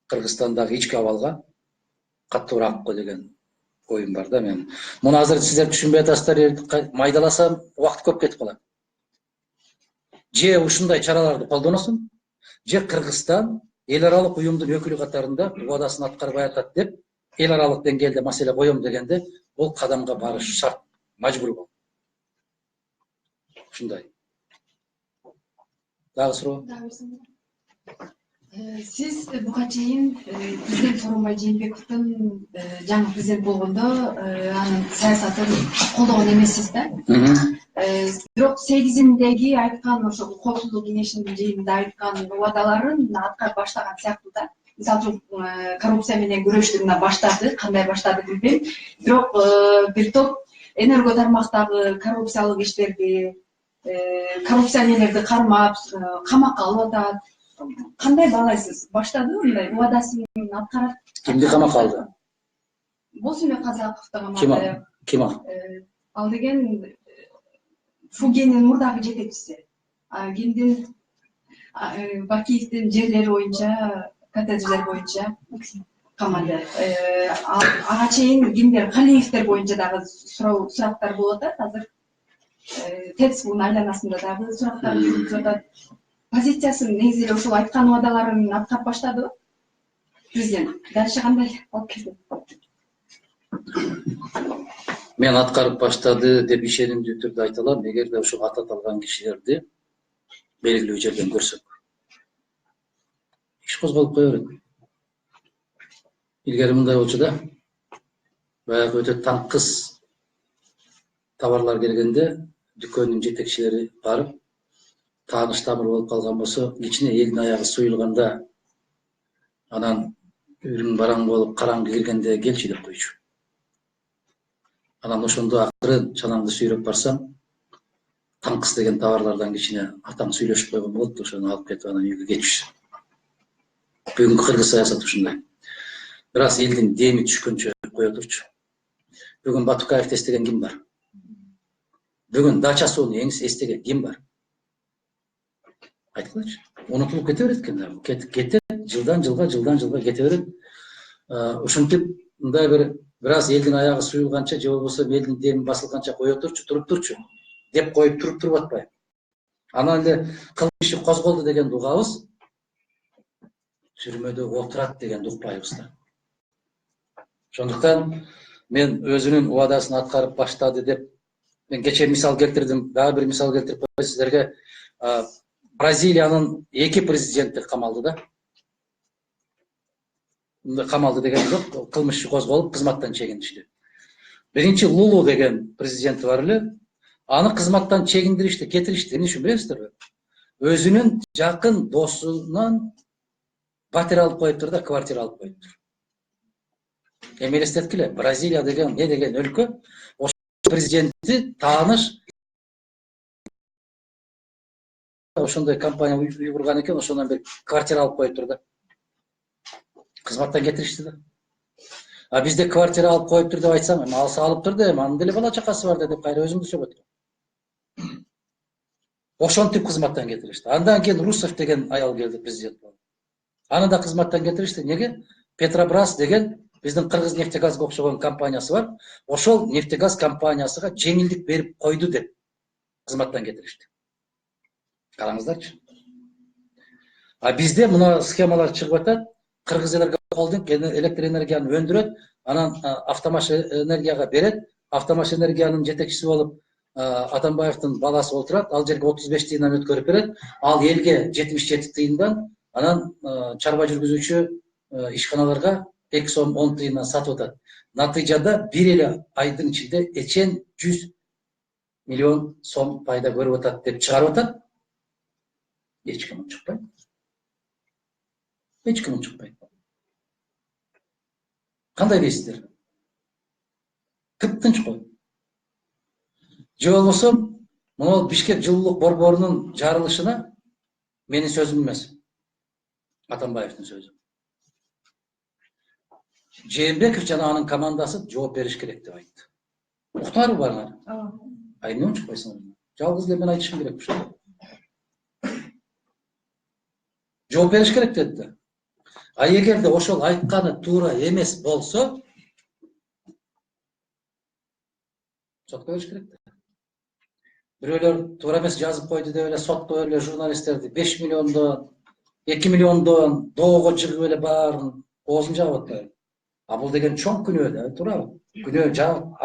Кыргызстандагы ички абалга каттуураак го деген оюм бар да мен. Муну азыр сиздер түшүнбөй атасыздар, майдаласам убакыт көп кетип калат. Же ушундай чараларды колдоносуң, же Кыргызстан эл аралык уюмдун өкүлү катарында убадасын аткарбай атат деп, эл аралык деңгээлде маселе коем дегенде, бул кадамга барыш шарт, мажбур болот. Ушундай. Дагы суроо? Сиз буга чейин президент Сооронбай Жээнбековдун жаңы президент болгондо анын саясатын колдогон эмессиз да. Бирок 8-индеги айткан ошол коопсуздук кеңешинин жыйынында айткан убадаларын аткарып баштаган сыяктуу да. Мисалы үчүн коррупция менен күрөштү мына баштады, кандай баштады билбейм. Бирок бир топ энерго тармактагы коррупциялык иштерди, коррупционерлерди кармап, камакка алып атат. Кандай баалайсыз? Баштады мындай убадасын аткарат? Кимди камакка алды? Болсунбек Казаковду камакка. Ким ал? Ал деген Фугенин мурдагы жетекчиси. Кимдин Бакиевдин жерлери боюнча, коттедждер боюнча камады. Ага чейин кимдер Калиевдер боюнча дагы сурактар болуп атат. Азыр ТЭЦ айланасында дагы сурактар жүрүп атат. Позициясын негизи эле ошол айткан убадаларын аткарып баштадыбы президент? Дальше кандай алып кетет? Мен аткарып баштады деп ишенимдүү түрдө айта алам, эгерде ушул аты аталган кишилерди белгилүү жерден көрсөк. Иш козголуп кое берет. Илгери мындай болчу да, баягы өтө таңкыс товарлар келгенде дүкөндүн жетекчилери барып, тааныш тамыр болуп калган болсо, кичине элдин аягы суюлганда Анан үрүң бараң болуп караңгы киргенде келчи деп койчу. Анан ошондо акырын чанаңды сүйрөп барсам, Танкыс деген товарлардан кичине атаң сүйлөшүп койгон болот, ошону алып кетип анан үйгө кетишти. Бүгүнкү кыргыз саясаты ушундай. Бир аз элдин деми түшкөнчө кое турчу. Бүгүн Батукаевди эстеген ким бар? Бүгүн Дача сууну эстеген ким бар? Айткылачы. Унутулуп кете берет экен. Кетет, жылдан жылга кете берет. Ушинтип мындай бир аз элдин аягы суюлганча, же болбосо элдин деми басылганча кое турчу, туруп турчу деп коюп туруп атпайбы. Анан эле кылмыш иши козголду дегенди угабыз, түрмөдө отурат дегенди укпайбыз да. Ошондуктан мен өзүнүн убадасын аткарып баштады деп мен кечээ мисал келтирдим, дагы бир мисал келтирип коеюн сиздерге. Бразилиянын 2 президенти камалды да. Камалды деген жок, кылмыш козголуп кызматтан чегиништи. Биринчи Лулу деген президенти бар эле, аны кызматтан чегиндиришти, кетиришти. Эмне үчүн билесиздерби? Өзүнүн жакын досунан пәтер алып коюптур да, квартира алып коюптур. Эми элестеткиле, Бразилия деген не деген өлкө, ошо президенти тааныш ошондой компания уйгурган экен, ошондон бери квартира алып коюптур да. Кызматтан кетиришти да. А бизде квартира алып коюптур деп айтсаң, эми алса алыптыр да, анын деле бала чакасы бар деп кайра өзүңдү сөгөт. Ошентип кызматтан кетиришти. Андан кийин Русов деген аял келди президент болуп. Аны да кызматтан кетиришти. Неге? Петробрас деген биздин Кыргыз нефтегазга окшогон компаниясы бар. Ошол нефтегаз компаниясыга жеңилдик берип койду деп кызматтан кетиришти. Караңыздарчы. А бизде мына схемалар чыгып атат. Кыргыз Энерго холдинг электр энергияны өндүрөт, анан Автомаш энергияга берет. Автомаш энергиянын жетекчиси болуп Атамбаевдин баласы отурат, ал жерге 35 тыйындан өткөрүп берет, ал элге 77 тыйындан, анан чарба жүргүзүүчү ишканаларга 2 сом 10 тыйындан сатып атат. Натыйжада бир эле айдын ичинде эчен 100 миллион сом пайда көрүп атат деп чыгарып атат. Эч ким чыкпайт. Эч ким чыкпайт. Кандай дейсиздер? Тып-тынч кой. Же болбосо, мына Бишкек жылуулук борборунун жарылышына менин сөзүм эмес. Атамбаевдин сөзү. Жээнбеков жана анын командасы жооп бериш керек деп айтты. Уктарбы барыңар? Ай, эмне чыкпайсыңар? Жалгыз эле мен айтышым керек ушул. Жооп бериш керек деди. А эгерде ошол айтканы туура эмес болсо, сотко бериш керек. Бирөөлөр туура эмес жазып койду деп эле сотто эле журналисттерди 5 миллиондон, 2 миллиондон доого жыгып эле баарын оозун жаап атпайбы? А бул деген чоң күнөө да, туурабы? Күнөө жаап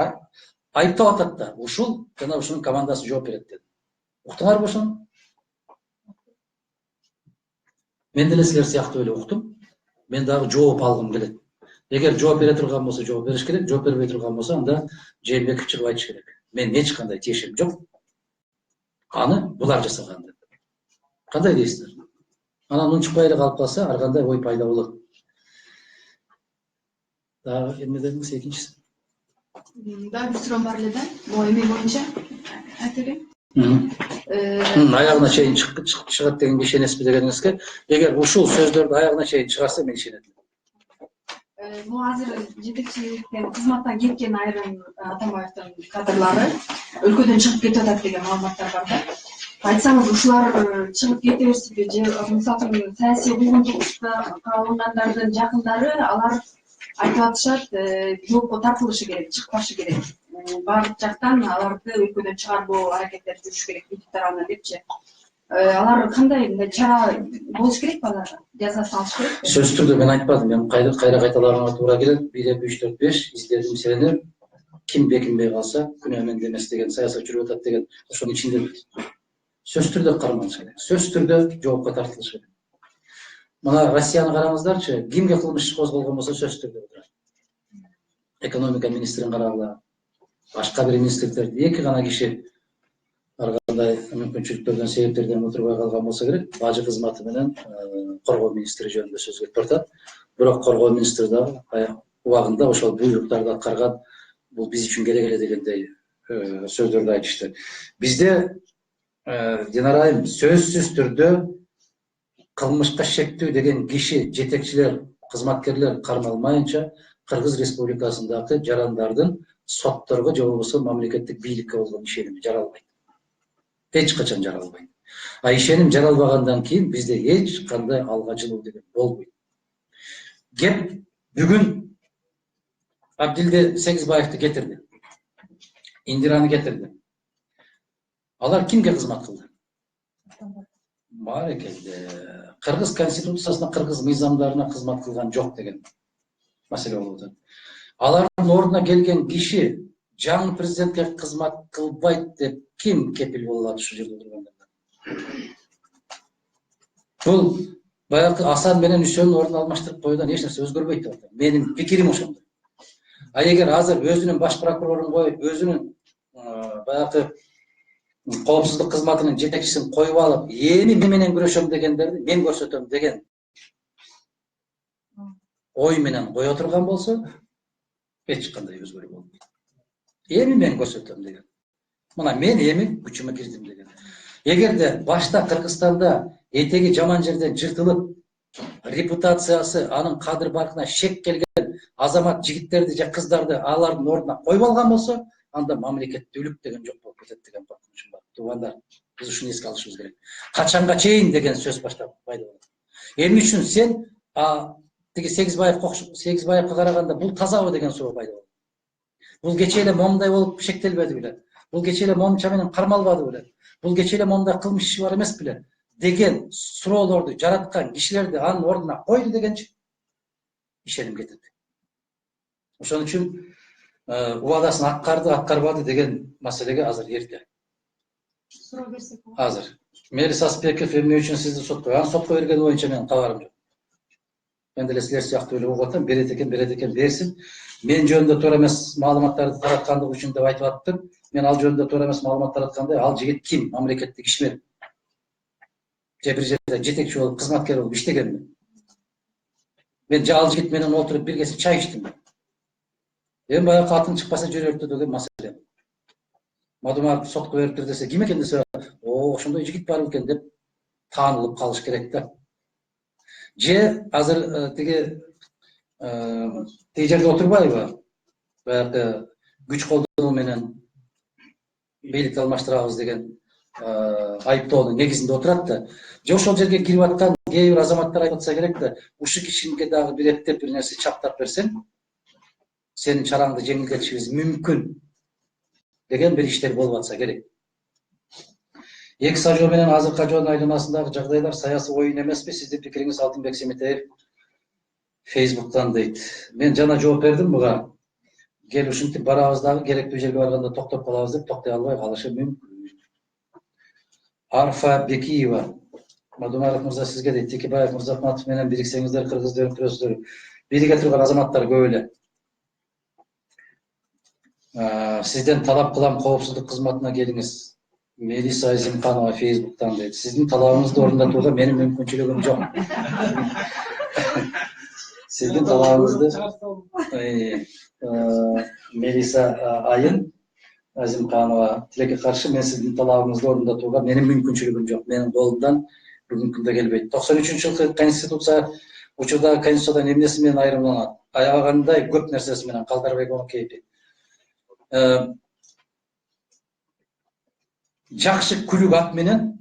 айыптап атат да. Ушул жана ушунун командасы жооп берет деди. Уктуңарбы ошону? Мен деле силер сыяктуу эле уктум. Мен дагы жооп алгым келет. Эгер жооп бере турган болсо жооп бериш керек, жооп бербей турган болсо анда Жээнбеков чыгып айтыш керек. Мен эч кандай тиешем жок. Аны булар жасаган деп. Кандай дейсиздер? Анан унчукпай эле калып калса, ар кандай ой пайда болот. Дагы эмне дедиңиз экинчиси? Дагы бир суроом бар эле да. Могу эме боюнча айтайын. Аягына чейин чыгат дегенге ишенесизби дегениңизге, эгер ушул сөздөрдү аягына чейин чыгарса мен ишенем. Бул азыр жетекчиликтен кызматтан кеткен айрым Атамбаевдин кадрлары өлкөдөн чыгып кетип атат деген маалыматтар бар да. Айтсаңыз, ушулар чыгып кете берсинби же мисалы үчүн саясий куугунчулукка алынгандардын жакындары алар айтып атышат, жоопко тартылышы керек, чыкпашы керек. Баардык жактан аларды өлкөдөн чыгарбоо аракеттери жүрүш керек ютуб тарабынан депчи. Алар кандай чара болуш керек, алар жаза салыш керек? Сөзсүз түрдө мен айтпадым, мен кайра кайталарыма туура келет. 1 2 3 4 5 издедим сени. Ким бекинбей калса күнөө менде эмес деген саясат жүрүп атат деген ошонун ичинде. Сөзсүз түрдө кармалыш керек. Сөзсүз түрдө жоопко тартылыш керек. Мына Россияны караңыздарчы, кимге кылмыш козголгон болсо сөзсүз түрдө отурат. Экономика министрин карагыла, башка бир министрликтерди 2 гана киши ар кандай мүмкүнчүлүктөрдөн себептерден отурбай калган болсо керек, бажы кызматы менен коргоо министри жөнүндө сөз кетип атат. Бирок коргоо министри дагы убагында ошол буйруктарды аткарган, бул биз үчүн керек эле дегендей сөздөрдү айтышты. Бизде Динара айым сөзсүз түрдө кылмышка шектүү деген киши, жетекчилер, кызматкерлер кармалмайынча Кыргыз Республикасындагы жарандардын сотторго же болбосо мамлекеттик бийликке болгон ишеними жаралбайт. Эч качан жаралбайт. А ишеним жаралбагандан кийин бизде эч кандай алга жылуу деген болбойт. Кеп бүгүн Абдилди Сегизбаевди кетирди. Индираны кетирди. Алар кимге кызмат кылды? Баарекелде. Кыргыз конституциясына, кыргыз мыйзамдарына кызмат кылган жок деген маселе болуп атат. Алардын ордуна келген киши жаңы президентке кызмат кылбайт деп ким кепил боло алат ушул жерде отурганда? Бул баягы Асан менен Үсөнүн ордун алмаштырып коюудан эч нерсе өзгөрбөйт деп атам. Менин пикирим ошондой. А эгер азыр өзүнүн баш прокурорун коюп, өзүнүн баягы коопсуздук кызматынын жетекчисин коюп алып, эми менен күрөшөм дегендерди мен көрсөтөм деген ой менен кое турган болсо, эч кандай өзгөрүү болбойт. Эми мен көрсөтөм деген. Мына мен эми күчүмө кирдим деген. Эгерде башта Кыргызстанда этеги жаман жерден жыртылып, репутациясы, анын кадыр баркына шек келген азамат жигиттерди же кыздарды алардын ордуна коюп алган болсо, анда мамлекеттүүлүк деген жок болуп кетет деген коркунучум бар. Туугандар, биз ушуну эске алышыбыз керек. Качанга чейин деген сөз баштап пайда болот. Эмне үчүн сен тиги Сегизбаевка караганда бул тазабы деген суроо пайда болот. Бул кечээ эле момундай болуп шектелбеди беле? Бул кечээ эле момунча менен кармалбады беле? Бул кечээ эле момундай кылмыш иши бар эмес беле? Деген суроолорду жараткан кишилерди анын ордуна койду дегенчи ишеним кетет. Ошон үчүн убадасын аткарды, аткарбады деген маселеге азыр эрте. Суроо берсек болот. Азыр Мелис Аспеков эмне үчүн сизди сотко? Аны сотко берген боюнча менин кабарым жок. Мен деле силер сыяктуу эле угуп атам, берет экен берсин. Мен жөнүндө туура эмес маалыматтарды тараткандыгы үчүн деп айтып аттым. Мен ал жөнүндө туура эмес маалымат тараткандай, ал жигит ким? Мамлекеттик ишмер. Же бир жерде жетекчи болуп, кызматкер болуп иштегенби? Мен ал жигит менен отуруп бир кесе чай ичтим. Эми баягы атын чыкпаса жүрөктү деген маселе. Мадумаров сотко бериптир десе, ким экен десе, ошондой жигит бар экен деп таанылып калыш керек да. Же азыр тиги жерде отурбайбы? Баягы күч колдонуу менен бийликти алмаштырабыз деген айыптоонун негизинде отурат да. Же ошол жерге кирип аткан кээ бир азаматтар айтып атса керек да, ушул кишиге дагы бир эптеп бир нерсе чаптап берсең, сенин чараңды жеңилдетишибиз мүмкүн деген бир иштер болуп атса керек. Экс ажоо менен азыркы ажоонун айланасындагы жагдайлар саясий оюн эмеспи? Сиздин пикириңиз Алтынбек Семетеев Фейсбуктан дейт. Мен жана жооп бердим буга. Кел ушинтип барабыз дагы, керектүү жерге барганда токтоп калабыз деп токтой албай калышы мүмкүн. Арфа Бекиева, Мадумаров мырза сизге дейт, Текебаев, Мырзахматов менен бириксеңиздер, кыргызды өнүктүрөсүздөр. Бириге турган азаматтар көп эле. Сизден талап кылам, коопсуздук кызматына келиңиз. Мелиса Азимканова Фейсбуктан дейт. Сиздин талабыңызды орундатууга менин мүмкүнчүлүгүм жок. Сиздин талабыңызды Мелиса Айын Азимканова тилекке каршы, мен сиздин талабыңызды орундатууга менин мүмкүнчүлүгүм жок. Менин колумдан бүгүнкү күндө келбейт. 93-жылкы конституция учурдагы конституциядан эмнеси менен айырмаланат? Аябагандай көп нерсеси менен Калдарбек Онокеевди. Жакшы күлүк ат менен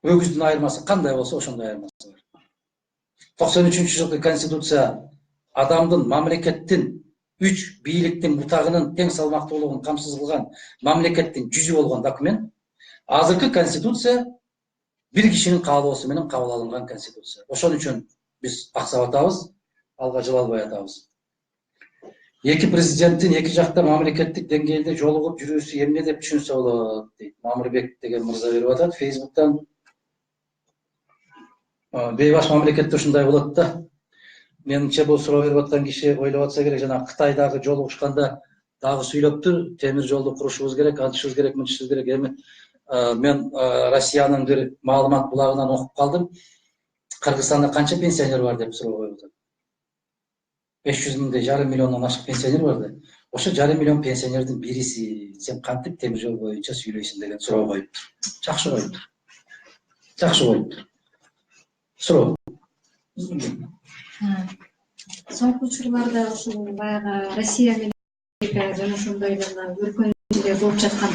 өгүздүн айырмасы кандай болсо ошондой айырмасы бар. 93-жылкы конституция адамдын, мамлекеттин, үч бийликтин бутагынын тең салмактуулугун камсыз кылган мамлекеттин жүзү болгон документ. Азыркы конституция бир кишинин каалоосу менен кабыл алынган конституция. Ошон үчүн биз аксап атабыз, алга жыла албай атабыз. Эки президенттин эки жакта мамлекеттик деңгээлде жолугуп жүрүүсү эмне деп түшүнсө болот дейт. Мамырбек деген мырза берип атат Фейсбуктан. Бейбаш мамлекетте ушундай болот да. Менимче бул суроо берип аткан киши ойлоп атса керек, жана Кытайдагы жолугушканда дагы сүйлөптүр, темир жолду курушубуз керек, антышыбыз керек, мынтышыбыз керек. Эми мен Россиянын бир маалымат булагынан окуп калдым. Кыргызстанда канча пенсионер бар деп суроо коюлду. 500 миңдей, жарым миллиондон ашык пенсионер бар да. Ошо жарым миллион пенсионердин бириси сен кантип темир жол боюнча сүйлөйсүң деген суроо коюптур. Жакшы коюптур. Жакшы коюптур. Суроо. Соңку учурларда ушул баягы Россия менен Америка жана ошондой эле өлкөнүн ичинде болуп жаткан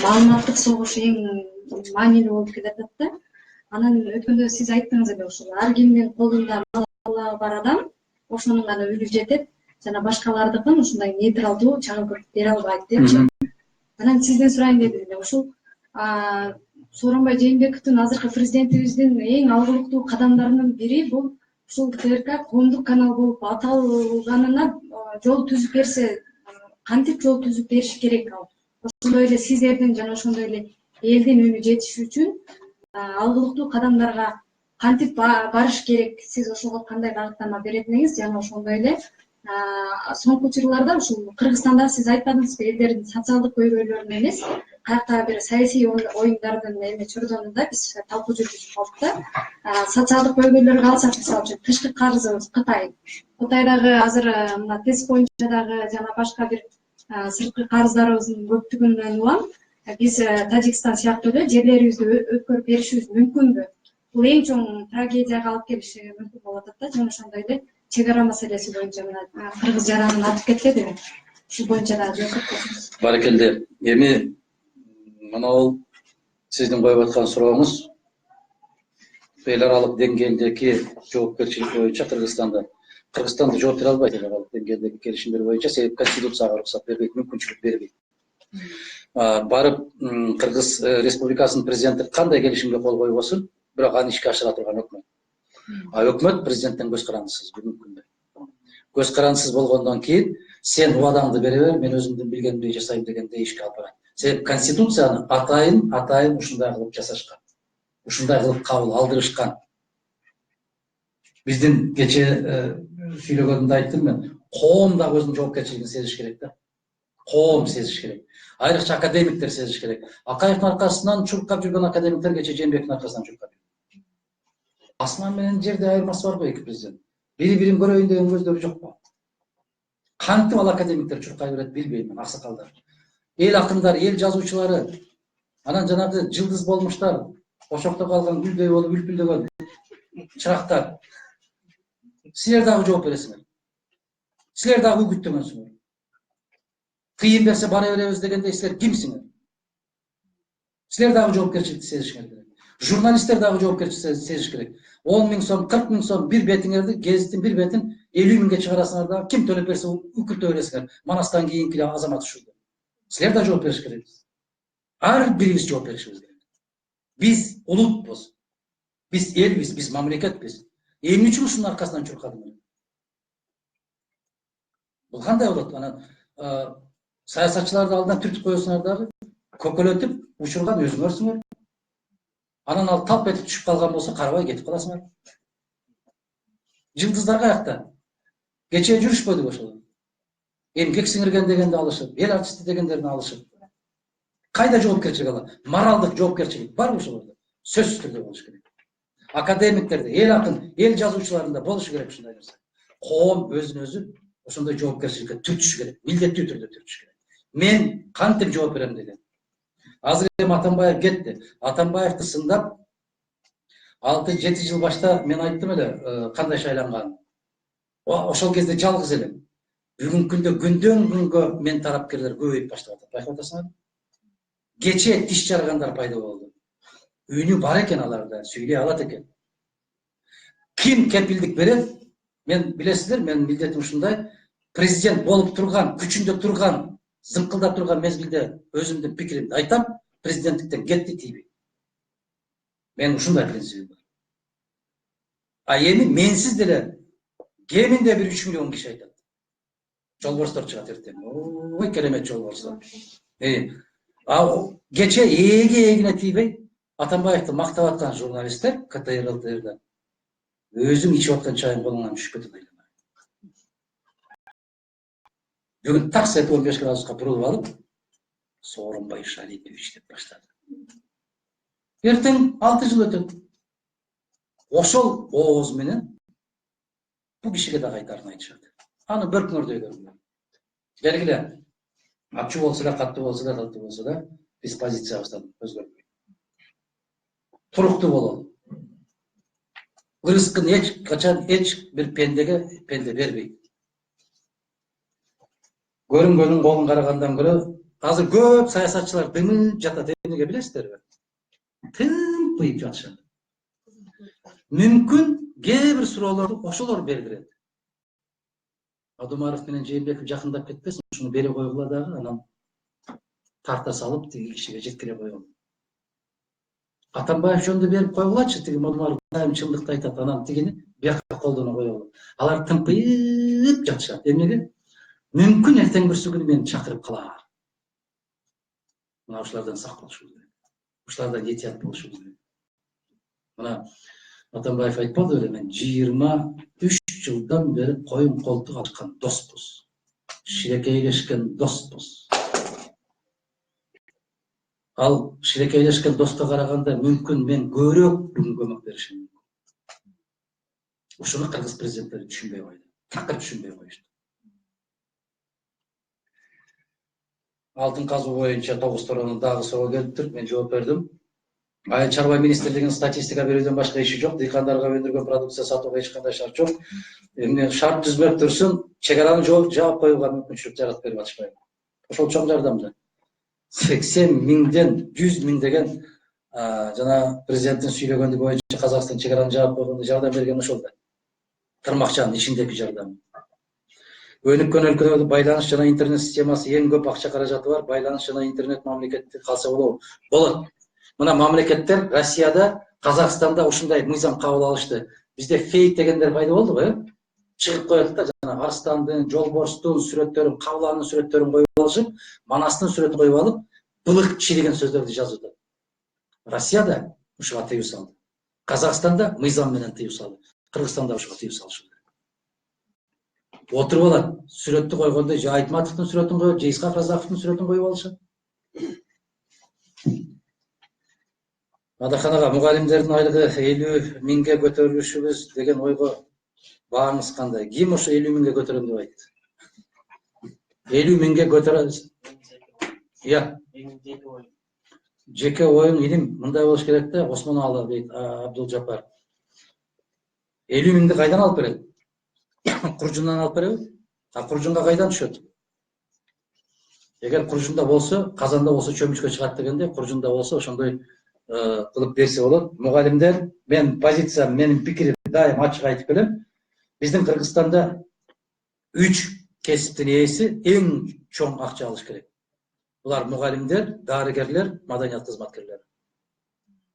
маалыматтык согуш эң маанилүү болуп келатат да. Анан өткөндө сиз айттыңыз эле ушул ар кимдин колунда мал бар адам ошонун гана үлү жетет жана башкалардыкын ушундай нейтралдуу чагылдырып бере албайт депчи. Анан сизден сурайын дедим эле ушул Сооронбай Жээнбековдун азыркы президентибиздин эң алгылыктуу кадамдарынын бири бул ушул ТРК коомдук канал болуп аталганына жол түзүп берсе, кантип жол түзүп бериш керек ал? Ошондой эле сиздердин жана ошондой эле элдин үнү жетиш үчүн алгылыктуу кадамдарга кантип барыш керек? Сиз ошого кандай багыттама берет элеңиз? Жана ошондой эле соңку учурларда ушул Кыргызстанда сиз айтпадыңызбы, элдердин социалдык көйгөйлөрүн эмес, каяктагы бир саясий оюндардын чордонунда биз талкуу жүргүзүп калдык да. Социалдык көйгөйлөргө алсак, мисалы үчүн тышкы карызыбыз Кытай. Кытайдагы азыр мына тест боюнча дагы жана башка бир сырткы карыздарыбыздын көптүгүнөн улам биз Тажикстан сыяктуу эле жерлерибизди өткөрүп беришибиз мүмкүнбү? Бул эң чоң трагедияга алып келиши мүмкүн болуп атат да. Жана ошондой эле чек ара маселеси боюнча мына кыргыз жаранын атып кеткенди. Ушул боюнча дагы жооп берсеңиз. Баракелде. Эми мынау сиздин коюп аткан сурооңуз эл аралык деңгээлдеги жоопкерчилик боюнча Кыргызстанда жооп бере албайт эл аралык деңгээлдеги келишимдер боюнча, себеби конституцияга уруксат бербейт, мүмкүнчүлүк бербейт. Барып Кыргыз Республикасынын президенти кандай келишимге кол койбосун, бирок аны ишке ашыра турган өкмөт. Өкмөт президенттен көз карандысыз бүгүнкү күндө. Көз карандысыз болгондон кийин сен убадаңды бере бер, мен өзүмдүн билгенимди жасайм дегенде ишке алып барат. Себеби конституцияны атайын ушундай кылып жасашкан. Ушундай кылып кабыл алдырышкан. Биздин кече сүйлөгөндө айттым мен, коом да өзүнүн жоопкерчилигин сезиш керек да. Коом сезиш керек. Айрыкча академиктер сезиш керек. Акаевдин аркасынан чуркап жүргөн академиктер кече Жээнбековдун аркасынан чуркап жүрдү. Асман менен жерде айырмасы барбы эки президент? Бири-бирин көрөйүн деген көздөрү жокпу? Кантип ал академиктер чуркай берет билбейм мен, аксакалдар. Эл акындар, эл жазуучулары, анан жанагы жылдыз болмуштар, ошокто калган гүлдөй болуп үлпүлдөгөн чырактар. Силер дагы жооп бересиңер. Силер дагы үгүттөгөнсүңөр. Кыйын берсе бара беребиз дегенде силер кимсиңер? Силер дагы жоопкерчиликти сезишиңер керек. Журналисттер дагы жоопкерчиликти сезиш керек. 10 000 сом, 40 000 сом бир бетиңерди, гезиттин бир бетин 50 000 чыгарасыңар да, ким төлөп берсе үкүртө бересиңер. Манастан кийинки азамат ушул. Силер да жооп бериш керексиз. Ар бирибиз жооп беришибиз керек. Биз улутпуз. Биз элбиз, биз мамлекетпиз. Эмне үчүн ушунун аркасынан чуркадыңар? Бул кандай болот? Анан саясатчыларды алдынан түртүп коесуңар дагы, көкөлөтүп учурган өзүңөрсүңөр. Анан ал талп этип түшүп калган болсо, карабай кетип каласыңар. Жылдыздар каякта? Кечээ жүрүшпөдүбү ошол? Эмгек сиңирген дегенди алышып, эл артисти дегендерин алышып. Кайда жоопкерчилик ала? Моралдык жоопкерчилик барбы ошолордо? Сөзсүз түрдө болуш керек. Академиктерде, эл акын, эл жазуучуларында болушу керек ушундай нерсе. Коом өзүн өзү ошондой жоопкерчиликке түртүш керек, милдеттүү түрдө түртүш керек. Мен кантип жооп берем деген. Азыр эми Атамбаев кетти. Атамбаевди сындап 6-7 жыл башта мен айттым эле кандай шайланганын. Ошол кезде жалгыз элем. Бүгүнкү күндө күндөн күнгө мен тарапкерлер көбөйүп баштап атат. Байкап атасыңарбы? Кечээ тиш жаргандар пайда болду. Үнү бар экен аларда, сүйлөй алат экен. Ким кепилдик берет? Мен билесиздер, менин милдетим ушундай. Президент болуп турган, күчүндө турган, зыңкылдап турган мезгилде өзүмдүн пикиримди айтам, президенттиктен кетти тийбейт. Мен ушундай принцибим бар. Эми менсиз деле кеминде бир 3 миллион киши айтат. Жолборстор чыгат эртең. Ой, керемет жолборстор. Кече эгине тийбей Атамбаевди мактап аткан журналисттер КТР ЛТРда өзүң ичип аткан чайың колуңан түшүп кетет айламай. Бүгін такс етіп 15 градусқа бұрылып алып, Сооронбай Шалиевич деп баштады. Ертең 6 жыл өтеді. Ошол ооз менен бұл кишиге да кайтарын айтышат. Аны бір күнөрдөй көргөн. Белгиле, ачуу болсо да, катуу болсо да, татуу болсо да, биз позициябыздан өзгөртпөйт. Туруктуу бололу. Рызкын эч качан эч бир пендеге пенде бербейт. Көрүнгөнүн колун карагандан көрө, азыр көп саясатчылар дымы жатат, эмнеге билесиздерби? Тымпыйып жатышат. Мүмкүн кээ бир суроолорду ошолор бердирет. Адумаров менен Жээнбеков жакындап кетпесин, ушуну бере койгула дагы, анан тарта салып тиги кишиге жеткире койгула. Атамбаев жөнүндө берип койгулачы, тиги Адумаров дайым чындыкты айтат, анан тигини бияка колдоно койгула. Алар тымпыйып жатышат. Эмнеге? Мүмкүн эртең бүрсү күнү мени чакырып калар. Мына ушулардан сак болушубуз керек. Ушулардан этият болушубуз керек. Мына Атамбаев айтпады беле, мен 23 жылдан бери коюн колтук алышкан доспуз. Шилекейлешкен доспуз. Ал шилекейлешкен доска караганда мүмкүн мен көбүрөөк бүгүн көмөк беришим мүмкүн. Ушуну кыргыз президенттери түшүнбөй койду. Такыр түшүнбөй коюшту. Алтын казуу боюнча 9 торонун дагы суроо келиптир. Мен жооп бердим. Айыл чарба министрлигинин статистика берүүдөн башка иши жок. Дыйкандарга өндүргөн продукция сатууга эч кандай шарт жок. Эмне шарт түзмөп турсун, чегараны жаап коюуга мүмкүнчүлүк жаратып берип атышпайбы? Ошол чоң жардамды. 80 миңден 100 миң деген жана президенттин сүйлөгөнү боюнча Казакстан чегараны жаап койгондо жардам берген ошол да. Тырмакчанын ичиндеги жардам. Өнүккөн өлкөлөрдө байланыш жана интернет системасы эң көп акча каражаты бар. Байланыш жана интернет мамлекетти калса болот. Мына мамлекеттер Россияда, Казакстанда ушундай мыйзам кабыл алышты. Бизде фейк дегендер пайда болду го, чыгып коет да, жана Арстандын, Жолборстун сүрөттөрүн, Кабыланын сүрөттөрүн коюп алышып, Манастын сүрөтүн коюп алып, былык киши деген сөздөрдү жазып атат. Россияда ушуга тыюу салды. Казакстанда мыйзам менен тыюу салды. Кыргызстанда ушуга тыюу салышы керек. Отуруп алат, сүрөттү койгондо же Айтматовдун сүрөтүн коюп, же Исхак Разаковдун сүрөтүн коюп алышат. Мадаханага мугалимдердин айлыгы 50 миңге көтөрүлүшүбүз деген ойго бааңыз кандай? Ким ошо 50 миңге көтөрөм деп айтты? 50 миңге көтөрөбүз. Иә. Жеке оюң илим мындай болуш керек да, Осмоналы дейт Абдулжапар. 50 миңди кайдан алып берет? Куржундан алып береби? Куржунга кайдан түшөт? Эгер Куржунда болсо, Казанда болсо чөмүчкө чыгат дегенде, Куржунда болсо ошондой кылып берсе болот. Мугалимдер, мен позициям, менин пикирим дайым ачык айтып келем. Биздин Кыргызстанда 3 кесиптин ээси эң чоң акча алыш керек. Булар мугалимдер, дарыгерлер, маданият кызматкерлери.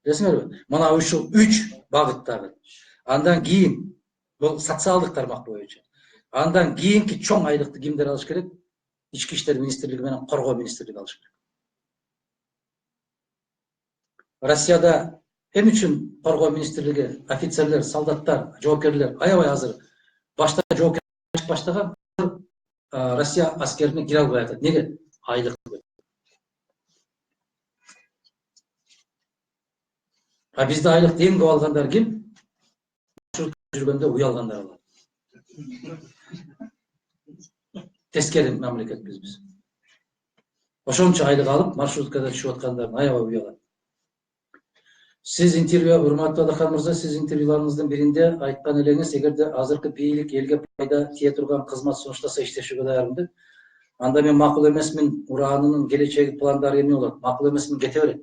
Билесиңерби? Мына ушул 3 багыттагы. Андан кийин бул социалдык тармак боюнча. Андан кийинки чоң айлыкты кимдер алыш керек? Ички иштер министрлиги менен коргоо министрлиги алыш керек. Россияда эми үчүн коргоо министрлиги офицерлер, солдаттар, жоокерлер аябай азыр башта жоокер баштаган Россия аскерине кире албай атат. Неге? Айлык. Бизде айлыкты эң көп алгандар ким? Жүргөндө уялгандар алат. Тескери мамлекет биз. Ошончо айлык алып, маршруткада түшүп аткандардын аябай уялат. Сиз интервью, урматтуу Адахан мырза, сиз интервьюларыңыздын биринде айткан элеңиз, эгерде азыркы бийлик элге пайда тие турган кызмат сунуштаса иштешүүгө даярмын деп. Анда мен макул эмесмин, Ураанынын келечеги пландары эмне болот? Макул эмесмин, кете берет.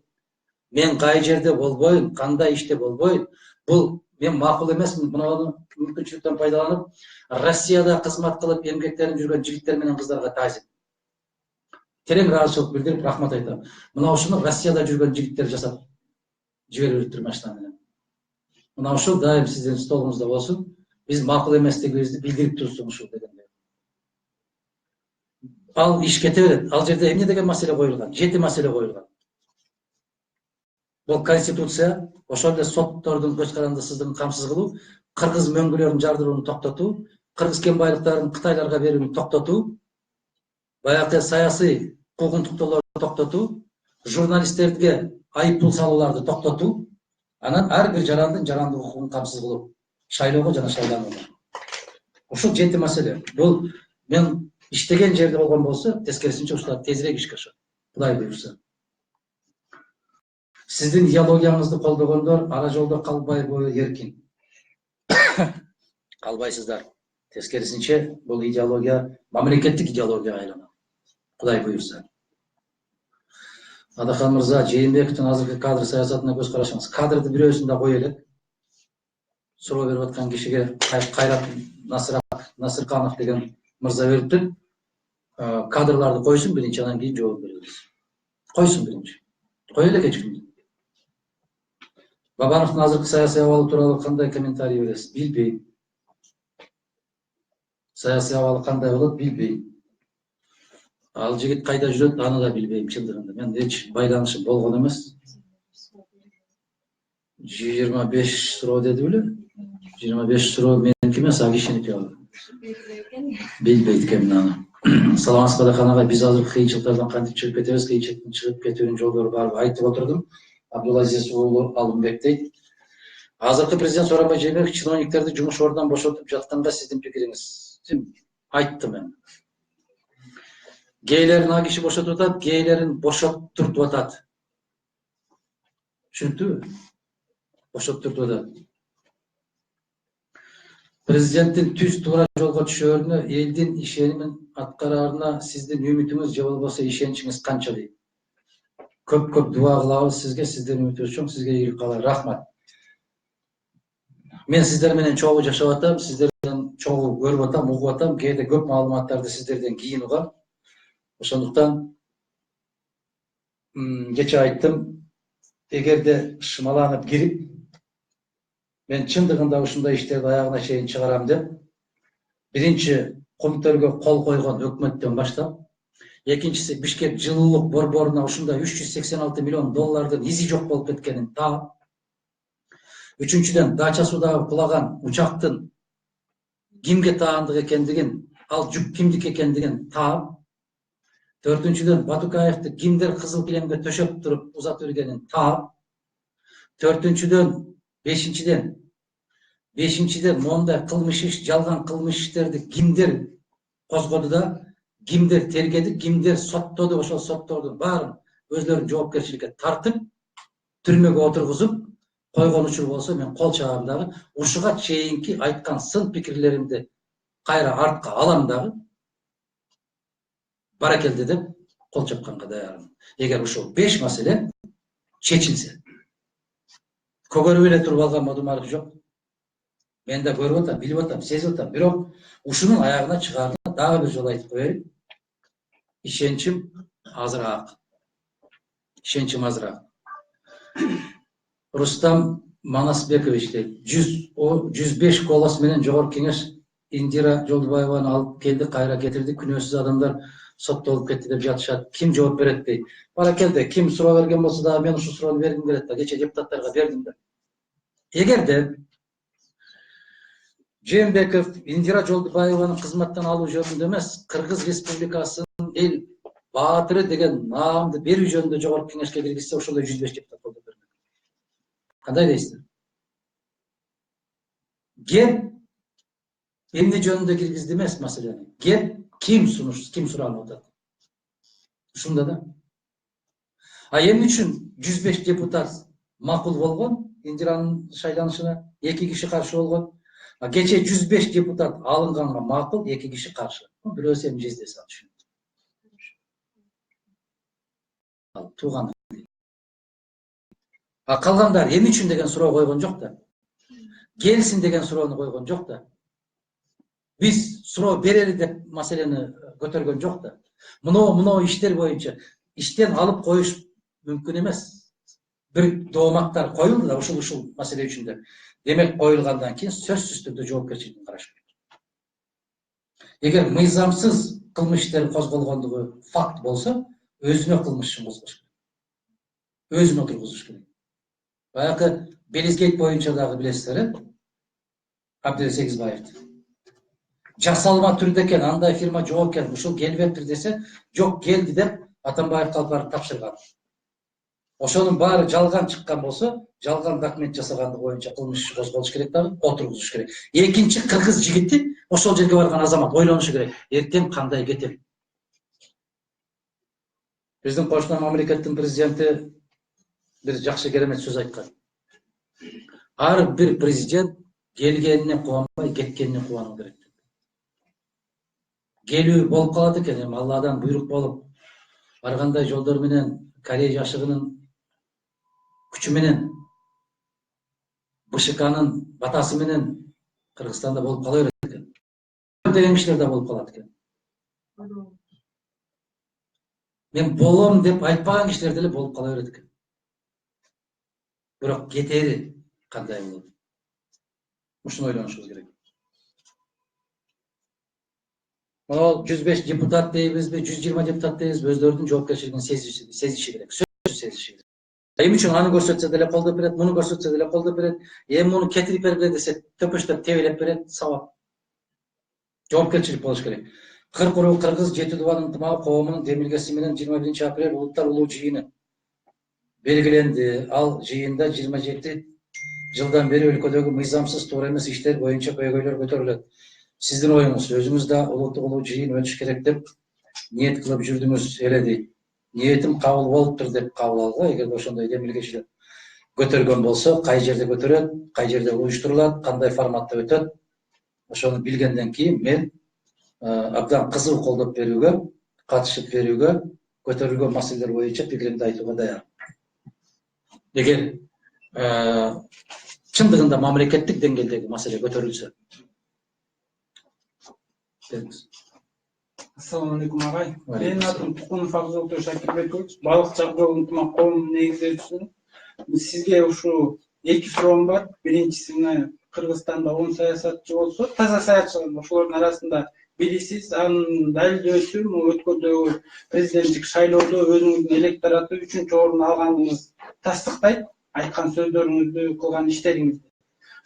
Мен кай жерде болбойм, кандай иште болбойм, бул мен макул эмесмин, муну мүмкүнчүлүктөн пайдаланып, Россияда кызмат кылып эмгектерин жүргөн жигиттер менен кыздарга таазим. Терең ыраазычылык билдирип, рахмат айтам. Мына ушуну Россияда жүргөн жигиттер жасап жиберип машина менен. Мына ушул дайым сиздин столуңузда болсун. Биз макул эместигибизди билдирип турсун ушул дегенде. Ал иш кете берет. Ал жерде эмне деген маселе коюлган? 7 маселе коюлган. Бул конституция, ошол эле соттордун көз карандысыздыгын камсыз кылуу, кыргыз мөңгүлөрүн жардырууну токтотуу, кыргыз кен байлыктарын кытайларга берүүнү токтотуу, баягы саясий куугунтуктоолорду токтотуу, журналисттерге айыппул салууларды токтотуу, анан ар бир жарандын жарандык укугун камсыз кылуу, шайлоого жана шайланууга. Ушул 7 маселе. Бул мен иштеген жерде болгон болсо, тескерисинче ушулар тезирээк ишке ашат. Кудай буйрса. Сиздин идеологияңызды колдогондор ара жолдо калбай бою эркин. Калбайсыздар. Тескерисинче бул идеология мамлекеттик идеологияга айланат. Кудай буйрса. Адахан мырза, Жээнбековдун азыркы кадр саясатына көз карашыңыз. Кадрды бирөөсүн да кое элек. Суроо берип аткан кишиге Кайрат Насырканов деген мырза бериптир. Кадрларды койсун биринчи, анан кийин жооп беребиз. Койсун биринчи. Кое элек эч кимди. Бабановдун азыркы саясий абалы тууралуу кандай комментарий бересиз? Билбейм. Саясий абалы кандай болот? Билбейм. Ал жигит кайда жүрөт, аны да билбейм чындыгында. Мен эч байланышым болгон эмес. 25 суроо деди беле? 25 суроо меники эмес, а кишиники ал. Билбейт экенмин аны. Саламатсызбы Адахан агай, биз азыр кыйынчылыктардан кантип чыгып кетебиз, кыйынчылыктан чыгып кетүүнүн жолдору бар. Айтып отурдум. Абдулазиз уулу Алымбек дейт. Азыркы президент Сооронбай Жээнбеков чиновниктерди жумуш ордунан бошотуп жатканда сиздин пикириңиз? Айттым мен. Гейлерин а киши бошотуп атат, гейлерин бошоттуртуп атат. Түшүнүктүүбү? Бошоттуртуп атат. Президенттин түз туура жолго түшөрүнө, элдин ишенимин аткараарына сиздин үмүтүңүз же болбосо ишеничиңиз канча дейт? Көп дуа кылабыз сизге, сиздин үмүтүңүз чоң, сизге ийгилик каалайм. Рахмат. Мен сиздер менен чогуу жашап атам, сиздер менен чогуу көрүп атам, угуп атам, кээде көп маалыматтарды сиздерден кийин угам. Ошондуктан кече айттым, эгерде шымаланып кирип, мен чындыгында ушундай иштерди аягына чейин чыгарам деп, биринчи көмтөргө кол койгон өкмөттөн баштап, экинчиси Бишкек жылуулук борборуна ушундай 386 миллион доллардын изи жок болуп кеткенин таап, үчүнчүдөн Дача суудагы кулаган учактын кимге таандык экендигин, ал жүк кимдики экендигин таап, төртүнчүдөн Батукаевди кимдер кызыл килемге төшөп туруп узатып бергенин таап, бешинчиден мондай кылмыш иш, жалган кылмыш иштерди кимдер козгоду да, кимдер тергеди, кимдер соттоду, ошол соттордун баарын өзлөрүн жоопкерчиликке тартып, түрмөгө отургузуп койгон учур болсо, мен кол чабам дагы, ушуга чейинки айткан сын пикирлеримди кайра артка алам дагы, баракелде деп кол чапканга даярмын. Эгер ушул 5 маселе чечилсе. Көгөрүп эле туруп алган модумаров жок. Мен да көрүп атам, билип атам, сезип атам. Бирок ушунун аягына чыгаарына дагы бир жолу айтып коеюн. Ишеничим азыраак. Рустам Манасбекович дейт. 105 голос менен Жогорку Кеңеш Индира Жолдубаеваны алып келди, кайра кетирди. Күнөөсүз адамдар соттолуп кетти деп жатышат. Ким жооп берет дейт. Баракелде, ким суроо берген болсо да мен ушу суроону бергим келет да, кече депутаттарга бердим да. Эгерде Жээнбеков Индира Жолдубаеваны кызматтан алуу жөнүндө эмес, Кыргыз Республикасынын эл баатыры деген наамды берүү жөнүндө Жогорку Кеңешке киргизсе, ошол 105 депутат колдоп бермек. Кандай дейсиздер? Кеп эмне жөнүндө киргизди эмес маселени. Кеп ким суранып атат? Ушунда да. А эмне үчүн 105 депутат макул болгон Индиранын шайланышына, 2 киши каршы болгон. А кече 105 депутат алынганга макул, 2 киши каршы. Бирөөсү эми жездеси ал. Ал тууган. А калгандар эмне үчүн деген суроо койгон жок да. Келсин деген суроону койгон жок да. Биз суроо берели деп маселени көтөргөн жок да. Мынау иштер боюнча иштен алып коюш мүмкүн эмес. Бир доомактар коюлду да ушул маселе үчүн деп. Демек коюлгандан кийин сөзсүз түрдө жоопкерчиликти караш керек. Эгер мыйзамсыз кылмыш иштер козголгондугу факт болсо, өзүнө кылмыш ишин козгош керек. Өзүн отургузуш керек. Баягы Белизгейт боюнча дагы билесиздер, Абдел Сегизбаевди. Жасалма түрдө экен, андай фирма жок экен, ушул келбептир десе, жок келди деп Атамбаевге алып барып тапшырган. Ошонун баары жалган чыккан болсо, жалган документ жасаганды боюнча кылмыш иши козголуш керек дагы, отургузуш керек. Экинчи кыргыз жигити ошол жерге барган азамат ойлонушу керек. Эртең кандай кетем? Биздин кошуна мамлекеттин президенти бир жакшы керемет сөз айткан. Ар бир президент келгенине кубанбай, кеткенине кубануу керек. Келүү болуп калат экен, эми Алладан буйрук болуп, баргандай жолдор менен, Корея жашыгынын күчү менен, БШКнын батасы менен Кыргызстанда болуп кала берет экен. Деген кишилер да болуп калат экен. Мен болом деп айтпаган кишилер деле болуп кала берет экен. Бирок кетери кандай болот? Ушуну ойлонушубуз керек. Ал 105 депутат дейбизби, 120 депутат дейбизби, өздөрүнүн жоопкерчилигин сезиши керек. Сөзсүз сезиши керек. Эми үчүн аны көрсөтсө деле колдоп берет, муну көрсөтсө деле колдоп берет. Эми муну кетирип бергиле десе, төпөштөп тебелеп берет, сабап. Жоопкерчилик болуш керек. Кыркуруу Кыргыз жети дубан ынтымагы коомунун демилгеси менен 21 апрель улуттар улуу жыйыны белгиленди. Ал жыйында 27 жылдан бери өлкөдөгү мыйзамсыз туура эмес иштер боюнча көйгөйлөр көтөрүлөт. Сиздин оюңуз, өзүңүз да улуттук улуу жыйын өтүш керек деп ниет кылып жүрдүңүз эле дейт. Ниетим кабыл болуптур деп кабыл алгыла. Эгерде ошондой демилгечилер көтөргөн болсо, кай жерде көтөрөт, кай жерде уюштурулат, кандай форматта өтөт, ошону билгенден кийин мен абдан кызуу колдоп берүүгө, катышып берүүгө, көтөрүлгөн маселелер боюнча пикиримди айтууга даяр. Эгер чындыгында мамлекеттик деңгээлдеги маселе көтөрүлсө. Ассаламу алейкум агай. Менин атым Тукунов Абзолтой Шакирбекович, балыкчылык жолу ынтымак коомунун негиздөөчүсү. Сизге ушу эки суроом бар. Биринчиси мына Кыргызстанда 10 саясатчы болсо, таза саясатчы, ошолордун арасында билисиз, анын далилдөөсү өткөндөгү президенттик шайлоодо өзүңүздүн электораты 3-чү орунду алганыңыз тастыктайт, айткан сөздөрүңүздү, кылган иштериңизди.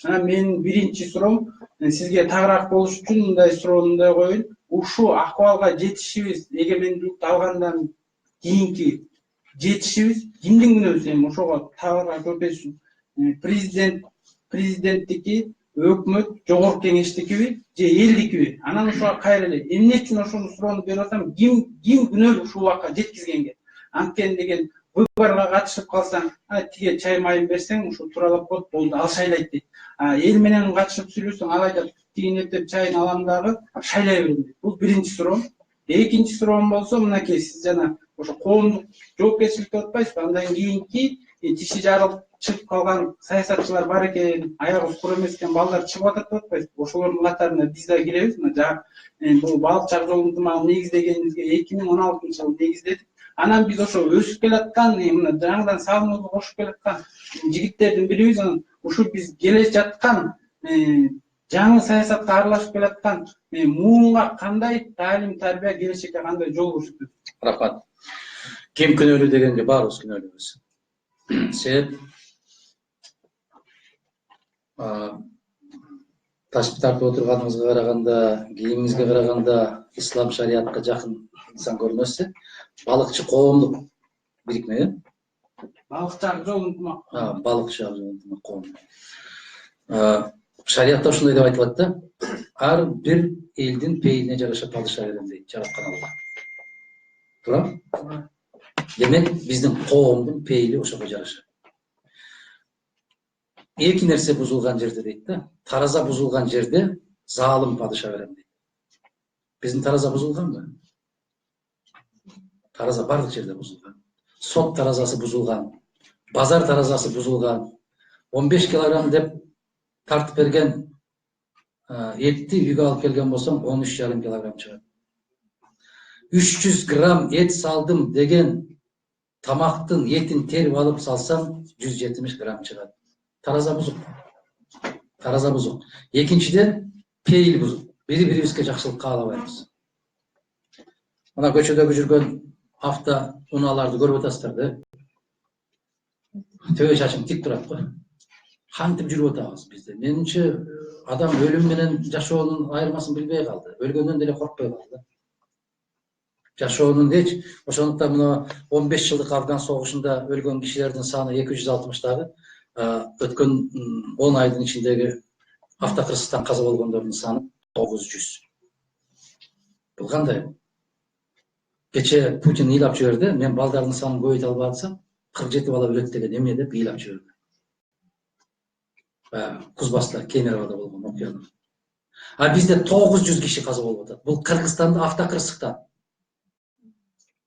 Анан менин биринчи суроом, сизге тагыраак болуш үчүн мындай суроону да коеюн. Ушу акыбалга жетишибиз, эгемендүүлүктү алгандан кийинки жетишибиз кимдин күнөөсү? Эми ошого тагыраак көпөйсүн. Президенттики, өкмөт, жогорку кеңештикиби же элдикиби? Анан ошого кайра эле эмне үчүн ошону суроону берип атам? Ким күнөөлүү ушул убакка жеткизгенге? Анткени деген выборго катышып калсаң, тиге чай майын берсең, ушу туралап коет, болду, ал шайлайт дейт. Эл менен катышып сүйлөшсөң, ал айтат, тигин эптеп чайын алам дагы, шайлай берем дейт. Бул биринчи суроом. Экинчи суроом болсо, мынакей, сиз жана ошо коомдук жоопкерчиликти атпайсызбы? Андан кийинки тиши жарылып чыгып калган саясатчылар бар экен, аягы укур эмес экен, балдар чыгып атат деп атпайсызбы? Ошолордун катарына биз да киребиз. Бул балыкчылык жолу ынтымагын негиздегенибизге 2016-жылы негиздедик. Анан биз ошо өсүп келаткан, мына жаңыдан салынууга кошуп келаткан жигиттердин бирибиз. Ушу биз келе жаткан жаңы саясатка аралашып келаткан муунга кандай таалим тарбия, келечекке кандай жол көрсөтөт? Рахмат. Ким күнөөлүү дегенге баарыбыз күнөөлүүбүз. Себеп ташып тартып отурганыңызга караганда, кийимиңизге караганда ислам шариатка жакын инсан көрүнөсүз. Балыкчы коомдук бирикме, Балыкчылык жолу ынтымак. Балыкчылык жолу ынтымак коому. Шариатта ушундай деп айтылат да, ар бир элдин пейилине жараша падыша берем дейт жараткан Алла. Туура? Демек, биздин коомдун пейили ошого жараша. Эки нерсе бузулган жерде дейт да, тараза бузулган жерде заалым падыша берем дейт. Биздин тараза бузулганбы? Тараза бардык жерде бузулган. Сот таразасы бузулган, базар таразасы бузулган. 15 килограмм деп тартып берген этти үйгө алып келген болсоң 13,5 килограмм чыгат. 300 грамм эт салдым деген тамактын этин терип алып салсаң 170 грамм чыгат. Тараза бузук. Тараза бузук. Экинчиден пейил бузук. Бири-бирибизге жакшылык каалабайбыз. Мына көчөдөгү жүргөн унааларды көрүп атасыздар да. Төбө чачың тик турат го. Кантип жүрүп атабыз бизде? Менимче адам өлüm менен жашоонун айырмасын билбей калды. Өлгөндөн деле коркпой калды. Жашоонун эч ошондуктан мына 15 жылдык Афган согушунда өлгөн кишилердин саны 260 өткөн 10 айдын ичиндеги автокырсыктан каза болгондордун саны 900. Бул кандай? Кече Путин ыйлап жиберди, мен балдардын санын көбөйтө албай атсам 47 бала өлөт деген эмне деп ыйлап жиберди. Кузбасста, Кемероводо болгон окуяда. А бизде 900 киши каза болуп атат. Бул Кыргызстанда автокырсыктан.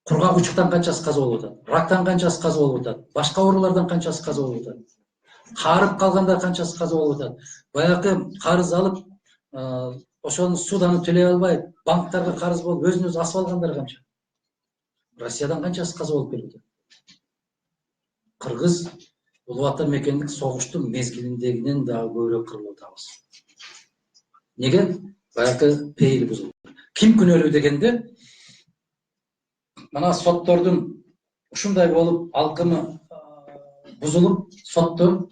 Кургак учуктан канчасы каза болуп атат? Рактан канчасы каза болуп атат? Башка оорулардан канчасы каза болуп атат? Карып калгандар канчасы каза болуп атат? Баягы карыз алып, ошону судан төлөй албай, банктарга карыз болуп, өзүн өзү асып алгандар канча? Россиядан канчасы каза болуп келип атат? Кыргыз Улуу Ата мекендик согуштун мезгилиндегинен дагы көбүрөөк кырылып атабыз. Неге? Баягы пейил бузулду. Ким күнөөлүү дегенде, мына соттордун ушундай болуп, алкымы бузулуп, соттор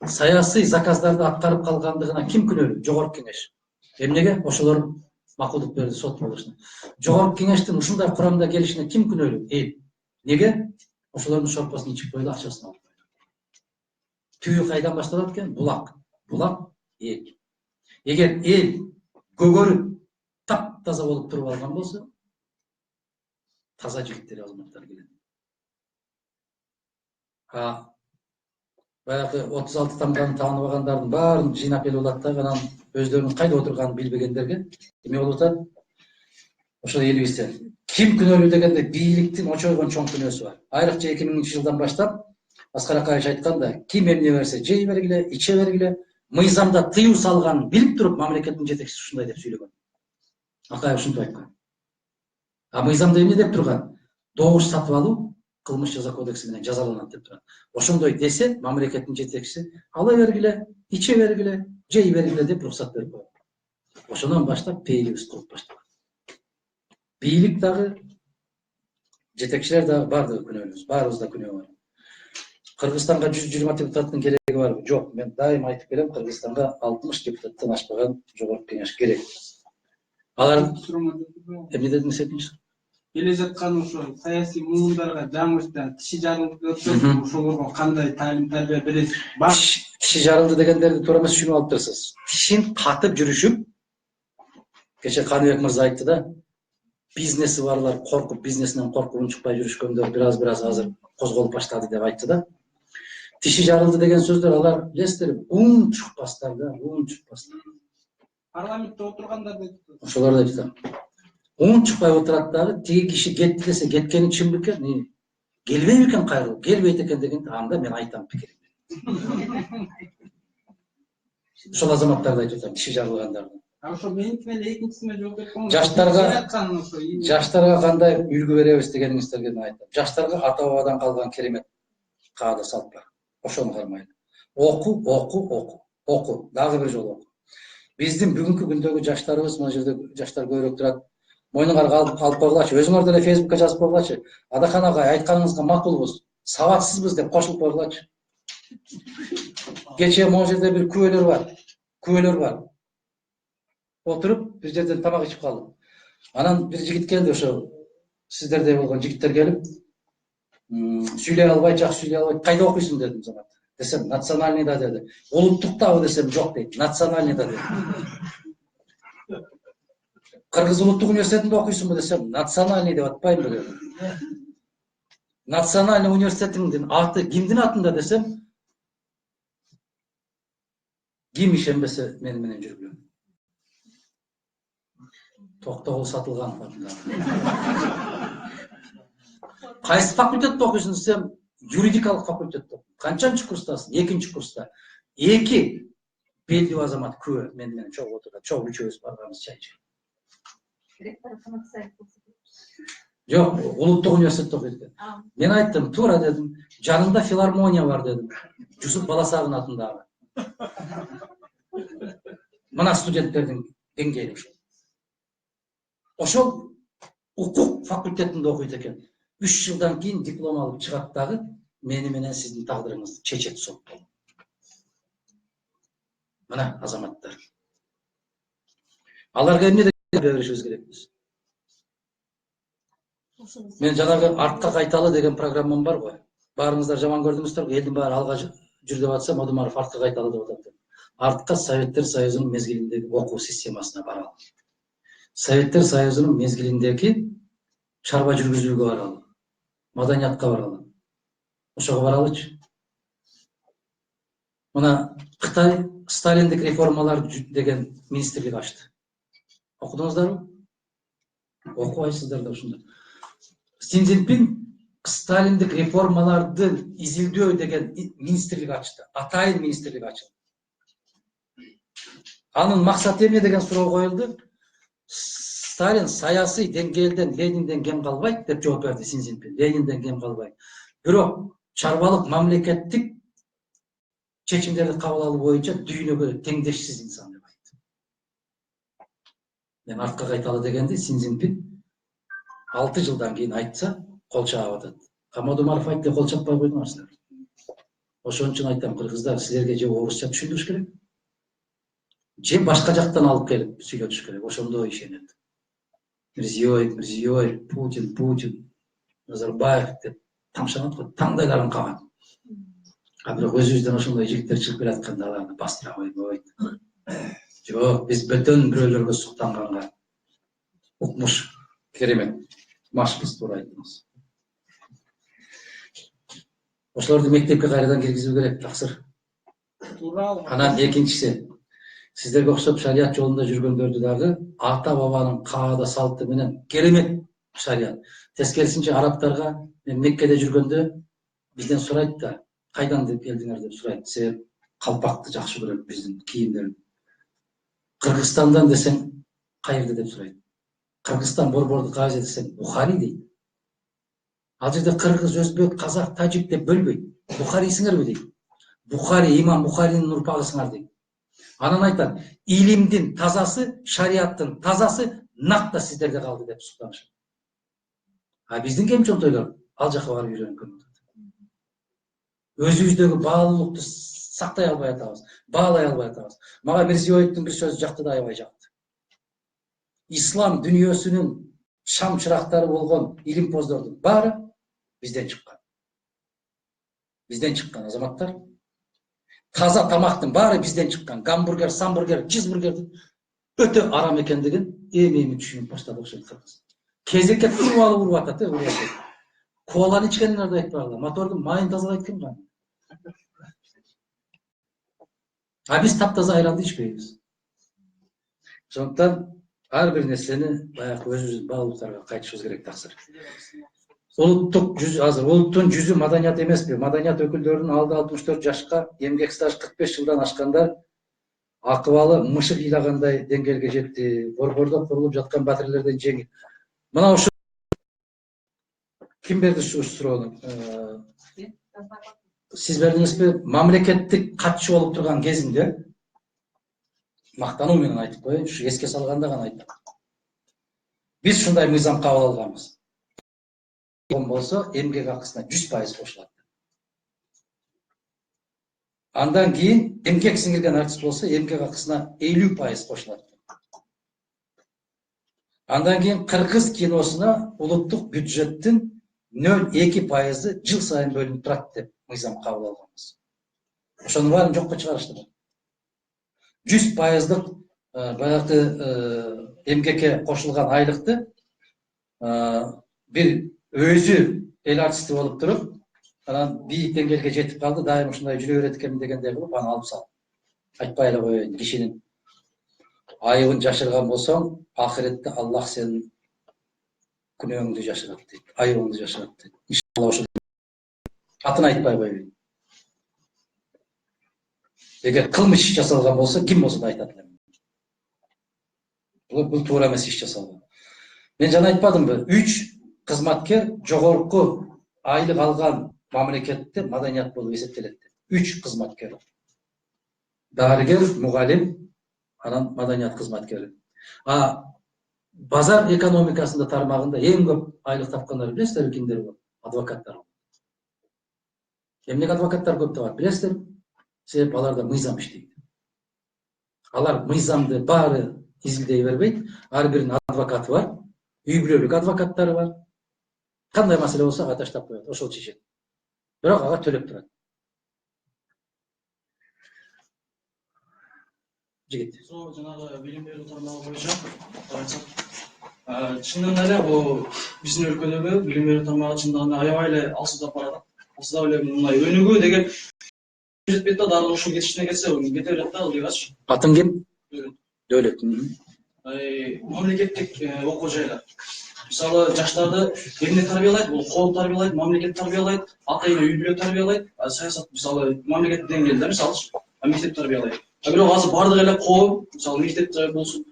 саясий заказдарды аткарып калгандыгына ким күнөөлүү? Жогорку кеңеш. Эмнеге? Ошолор макулдук берди сот болушуна. Жогорку кеңештин ушундай курамда келишине ким күнөөлүү? Эл. Неге? Ошолордун шорпосун ичип койду, акчасын алып койду. Түйү кайдан башталат экен? Булак. Булак эл. Эгер эл көгөрүп таптаза болуп туруп алган болсо, таза жигиттер, азаматтар келет. Баягы 36 тамганы тааныбагандардын баарын жыйнап элип алат да, анан өздөрүнүн кайда отурганын билбегендерге эме болуп атат. Ошол элибизде ким күнөөлүү дегенде бийликтин очойгон чоң күнөөсү бар. Айрыкча 2000-жылдан баштап Аскар Акаевич айтканда, ким эмне берсе жей бергиле, иче бергиле, мыйзамда тыюу салганын билип туруп мамлекеттин жетекчиси ушундай деп сүйлөгөн. Акаев ушинтип айткан. А мыйзамда эмне деп турган? Добуш сатып алуу кылмыш жаза кодекси менен жазаланат деп турат. Ошондой десе, мамлекеттин жетекчиси ала бергиле, иче бергиле, жей бергиле деп уруксат берип коет. Ошондон баштап пейилибиз куруп баштаган. Бийлик дагы, жетекчилер дагы бардыгы күнөөлүүбүз, баарыбызда күнөө бар. Кыргызстанга 120 депутаттын кереги барбы? Жок, мен дайым айтып келем, Кыргызстанга 60 депутаттан ашпаган жогорку кеңеш керек. Алар эмне дедиңиз экинчи? Келе жаткан ошо саясий муундарга жаңылыштан тиши жарылып жатса, ошолорго кандай таалим тарбия бересиз? Тиши жарылды дегендерди туура эмес түшүнүп алыптырсыз. Тишин катып жүрүшүп, кече Каныбек мырза айтты да, бизнеси барлар коркуп, бизнесинен коркуп унчукпай жүрүшкөндөр бир аз азыр козголуп баштады деп айтты да. Тиши жарылды деген сөздөр алар билесиздер, чукпастар да, чукпастар. Парламентте отургандар дейт. Ошолор да айтты. Чукпай отурат дагы, тиги киши кетти десе, кеткени чын бекен? Келбей бекен кайрылып? Келбейт экен дегенде анда мен айтам пикиримди. Ошол азаматтарды айтып атам, тиши жарылгандарды. Ошо меники менен экинчисине жооп берип жаштарга кандай үлгү беребиз дегениңиздерге мен айтам. Жаштарга ата бабадан калган керемет каада салт бар. Ошону кармайлы. Оку, дагы бир жолу оку. Биздин бүгүнкү күндөгү жаштарыбыз, мына жерде жаштар көбүрөөк турат. Мойнуңарга алып койгулачы, өзүңөр деле Фейсбукка жазып койгулачы. Адахан агай, айтканыңызга макулбуз, сабатсызбыз деп кошулуп койгулачы. Кечээ могу жерде бир күбөлөр бар. Отуруп бир жерден тамак ичип калдым. Анан бир жигит келди, ошо сиздердей болгон жигиттер келип, сүйлөй албай, жакшы сүйлөй албай, кайда окуйсуң дедим замат. Десем, национальныйда деди. Улуттуктабы десем, жок дейт, национальныйда деди. Кыргыз улуттук университетинде окуйсуңбу десем, национальный деп атпаймынбы деди. Национальный университетиңдин аты кимдин атында десем, ким ишенбесе мени менен жүргүлө. Токтогул Сатылганов атында. Кайсы факультетте окуйсуң десем, юридикалык факультетте. Канчанчы курстасың? 2-нчи курста. 2 белгилүү азамат күбө менен чогуу отурат. Чогуу үчөөбүз барганбыз чай ичип. Жок, улуттук университетте окуйт экен. Мен айттым, туура дедим. Жанында филармония бар дедим. Жусуп Баласагын атындагы. Мына студенттердин деңгээли ошол. Ошол укук факультетинде окуйт экен. 3 жылдан кийин диплом алып чыгат дагы, мени менен сиздин тагдырыңызды чечет сот болуп. Мына азаматтар. Аларга эмне беришибиз керекпиз? Мен жанагы артка кайталы деген программам бар го. Баарыңыздар жаман көрдүңүздөр, элдин баары алга жүр деп атса, Модумаров артка кайталы деп атат. Артка Советтер Союзунун мезгилиндеги окуу системасына баралы. Советтер Союзунун мезгилиндеги чарба жүргүзүүгө баралы. Маданиятка баралы. Ошого баралычы. Мына Кытай Сталиндик реформалар деген министрлик ачты. Окудуңуздарбы? Окубайсыздар да ушунда. Си Цзиньпин Сталиндик реформаларды изилдөө деген министрлик ачты. Атайын министрлик ачылды. Анын максаты эмне деген суроо коюлду. Сталин саясий деңгээлден Ленинден кем калбайт деп жооп берди Си Цзиньпин. Ленинден кем калбайт. Бирок чарбалык мамлекеттик чечимдерди кабыл алуу боюнча дүйнөгө теңдешсиз инсан деп айтты. Мен артка кайталы дегенди Си Цзиньпин 6 жылдан кийин айтса, кол чаап атат. Модумаров айтты, кол чаппай койдуңарсыздар. Ошон үчүн айтам, кыргыздар, силерге же орусча түшүндүрүш керек, же башка жактан алып келип сүйлөтүш керек. Ошондо ишенет. Мирзиёев, Путин, Назарбаев деп тамшанат го, таңдайларын кагат. А бирок өзүбүздөн ошондой жигиттер чыгып келатканда аларды бастыра койбойт. Жок, биз бөтөн бирөөлөргө суктанганга укмуш керемет. Машпыз, туура айттыңыз. Ошолорду мектепке кайрадан киргизүү керек, таксыр. Анан экинчиси, сиздерге окшоп шарият жолунда жүргөндөрдү дагы ата бабанын каада салты менен керемет шарият. Тескерисинче арабтарга мен Меккеде жүргөндө бизден сурайт да, кайдан деп келдиңер деп сурайт. Себеп калпакты жакшы көрөт, биздин кийимдерди. Кыргызстандан десең, кайерде деп сурайт. Кыргызстан борборду кайсы десең, Бухари дейт. Ал жерде кыргыз, өзбек, казак, тажик деп бөлбөйт. Бухарисиңерби дейт. Бухари, имам Бухаринин урпагысыңар дейт. Анан айтат, илимдин тазасы, шариаттын тазасы накта сиздерде калды деп суктанышат. А биздин кемчонтойлор ал жака барып үйрөнгөн. Өзүбүздөгү баалуулукту сактай албай атабыз, баалай албай атабыз. Мага Мирзиёевдин бир сөзү жакты да аябай жакты. Ислам дүнүйөсүнүн шам чырактары болгон илимпоздордун баары бизден чыккан. Бизден чыккан азаматтар. Таза тамактын баары бизден чыккан. Гамбургер, самбургер, чизбургер өтө арам экендигин эми түшүнүп баштады окшойт кыргыз. Кезекке туруп алып уруп атат, урушат. Коланы ичкениңерди айтпагыла, мотордун майын тазалайт ким кан? А биз таптаза айранды ичпейбиз. Ошондуктан ар бир нерсени баягы өзүбүздүн баалуулуктарга кайтышыбыз керек, таксыр. Улуттук жүзү, азыр улуттун жүзү маданият эмеспи? Маданият өкүлдөрүнүн алды 64 жашка, эмгек стаж 45 жылдан ашкандар акыбалы мышык ыйлагандай деңгээлге жетти. Борбордо курулуп жаткан батирлерден жеңил. Мына ушу ким берди ушу суроону? Сиз бердиңизби? Мамлекеттик катчы болуп турган кезинде мактануу менен айтып коеюн, ушу эске салганда гана айтам. Биз ушундай мыйзам кабыл алганбыз. Болсо эмгек акысына 100% кошулат. Андан кийин эмгек сиңирген артист болсо эмгек акысына 50% кошулат. Андан кийин кыргыз киносуна улуттук бюджеттин 0,2% жыл сайын бөлүнүп турат деп мыйзам кабыл алганбыз. Ошонун баарын жокко чыгарышты. 100%-дык баягы эмгекке кошулган айлыкты бир өзү эл артисти болуп туруп, анан бийик деңгээлге жетип калды, дайым ушундай жүрө берет экен дегендей кылып аны алып салды. Айтпай эле коеюн, кишинин айыбын жашырган болсоң, ахиретте Аллах сенин күнөөңдү жашырат дейт, айыбыңды жашырат дейт. Иншалла ошо атын айтпай коеюн. Эгер кылмыш жасалган болсо, ким болсо да айтат элем. Бул туура эмес иш жасалган. Мен жана айтпадымбы? 3 кызматкер жогорку айлык алган мамлекетте маданият болуп эсептелет. 3 кызматкер. Дарыгер, мугалим, анан маданият кызматкери. А базар экономикасында тармагында эң көп айлык тапкандар билесиздерби кимдер болот? Адвокаттар. Эмнеге адвокаттар көп табат билесиздерби? Себеп аларда мыйзам иштейт. Алар мыйзамды баары изилдей бербейт. Ар биринин адвокаты бар, үй бүлөлүк адвокаттары бар. Кандай маселе болсо ага таштап коет, ошол чечет. Бирок ага төлөп турат. Жигит. Сол жанагы билим берүү тармагы боюнча айтсак, чындыгында эле бул биздин өлкөдөгү билим берүү тармагы чындыгында аябай эле алсыздап барат. Алсыздап эле мындай өнүгүү деген жетпейт да, дагы ушул кетишине кетсе кете берет да, ылдыйгач. Атың ким? Дөөлөт. Мамлекеттик окуу жайлар. Мисалы жаштарды эмне тарбиялайт? Бул коом тарбиялайт, мамлекет тарбиялайт, ата эне үй бүлө тарбиялайт. Саясат мисалы мамлекет деңгээлде мисалы мектеп тарбиялайт. Бирок азыр бардык эле коом, мисалы мектеп болсун,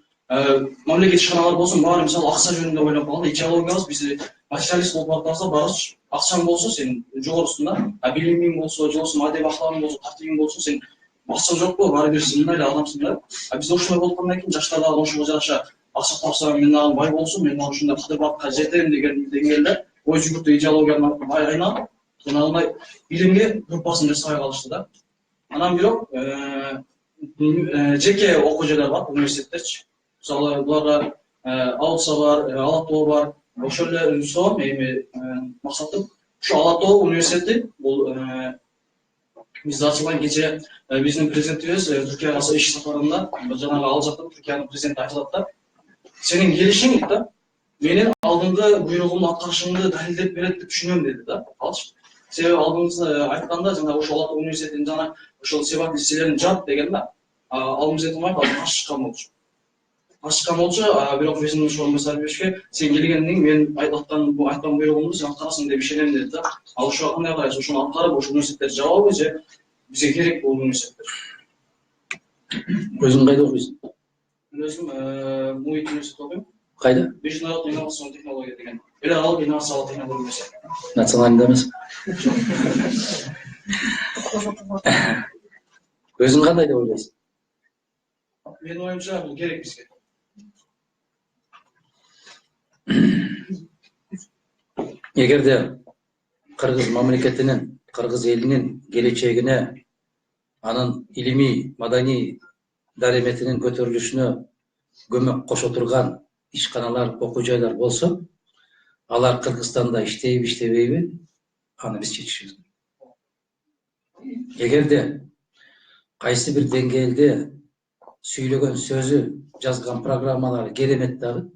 мамлекет ишканалар болсун, баары мисалы акча жөнүндө ойлоп калды. Идеологиябыз биз материалист болуп атабыз, баарыбыз акчаң болсо сен жогорусуна, билимиң болсо, же болбосо адеп аклагың болсо, тартибиң болсо сен басым жокпу, баары бир сен мындай эле адамсың да. Биз ошондой болгондон кийин жаштар дагы ошого жараша акча тапсам, мен дагы бай болсун, мен дагы ушундай кадыр-бакка жетем деген деңгээлде ой жүгүртүү идеологияны айнап, жанагындай билимге басым жасабай калышты да. Анан бирок жеке окуу жайлар бар, университеттерчи. Мисалы буларга Алса бар, Ала Тоо бар. Ошол эле соо эми максатым ушу Ала Тоо университети бул бизде ачылган кечээ биздин президентибиз Түркияга иш сапарында жанагы ал жакта Түркиянын президенти айтылат да, сенин келишиң да менин алдыңкы буйругумду аткарышымды далилдеп берет деп түшүнөм деди да. Алчы. Себеби алдыңызда айтканда жана ошол Ала Тоо университетинин жана ошол себап нерселерин жат деген да. Алдыңыз айтылмайт, алдын ашыккан болчу. Ашыккан болчу, бирок өзүнүн ошол месел беришке сен келгениң мен айткан буйругумду сен аткарасың деп ишенем деди да. Ал ошого кандай карайсыз? Ошону аткарып, ошол университеттерди жабабы же бизге керек бул университеттер? Өзүң кайда окуйсуң? Мен өзүм МУИТ университетте окуйм. Кайда? Международный инновационный технология деген. Эл аралык инновациялык технология университети. Национальный эмес. Өзүң кандай деп ойлойсуң? Менин оюмча бул керек бизге. Эгерде кыргыз мамлекетинин, кыргыз элинин келечегине, анын илимий, маданий дареметинин көтөрүлүшүнө көмөк кошо турган ишканалар, окуу жайлар болсо, алар Кыргызстанда иштейби, иштебейби, аны биз чечишибиз керек. Эгерде кайсы бир деңгээлде сүйлөгөн сөзү, жазган программалары керемет дагы,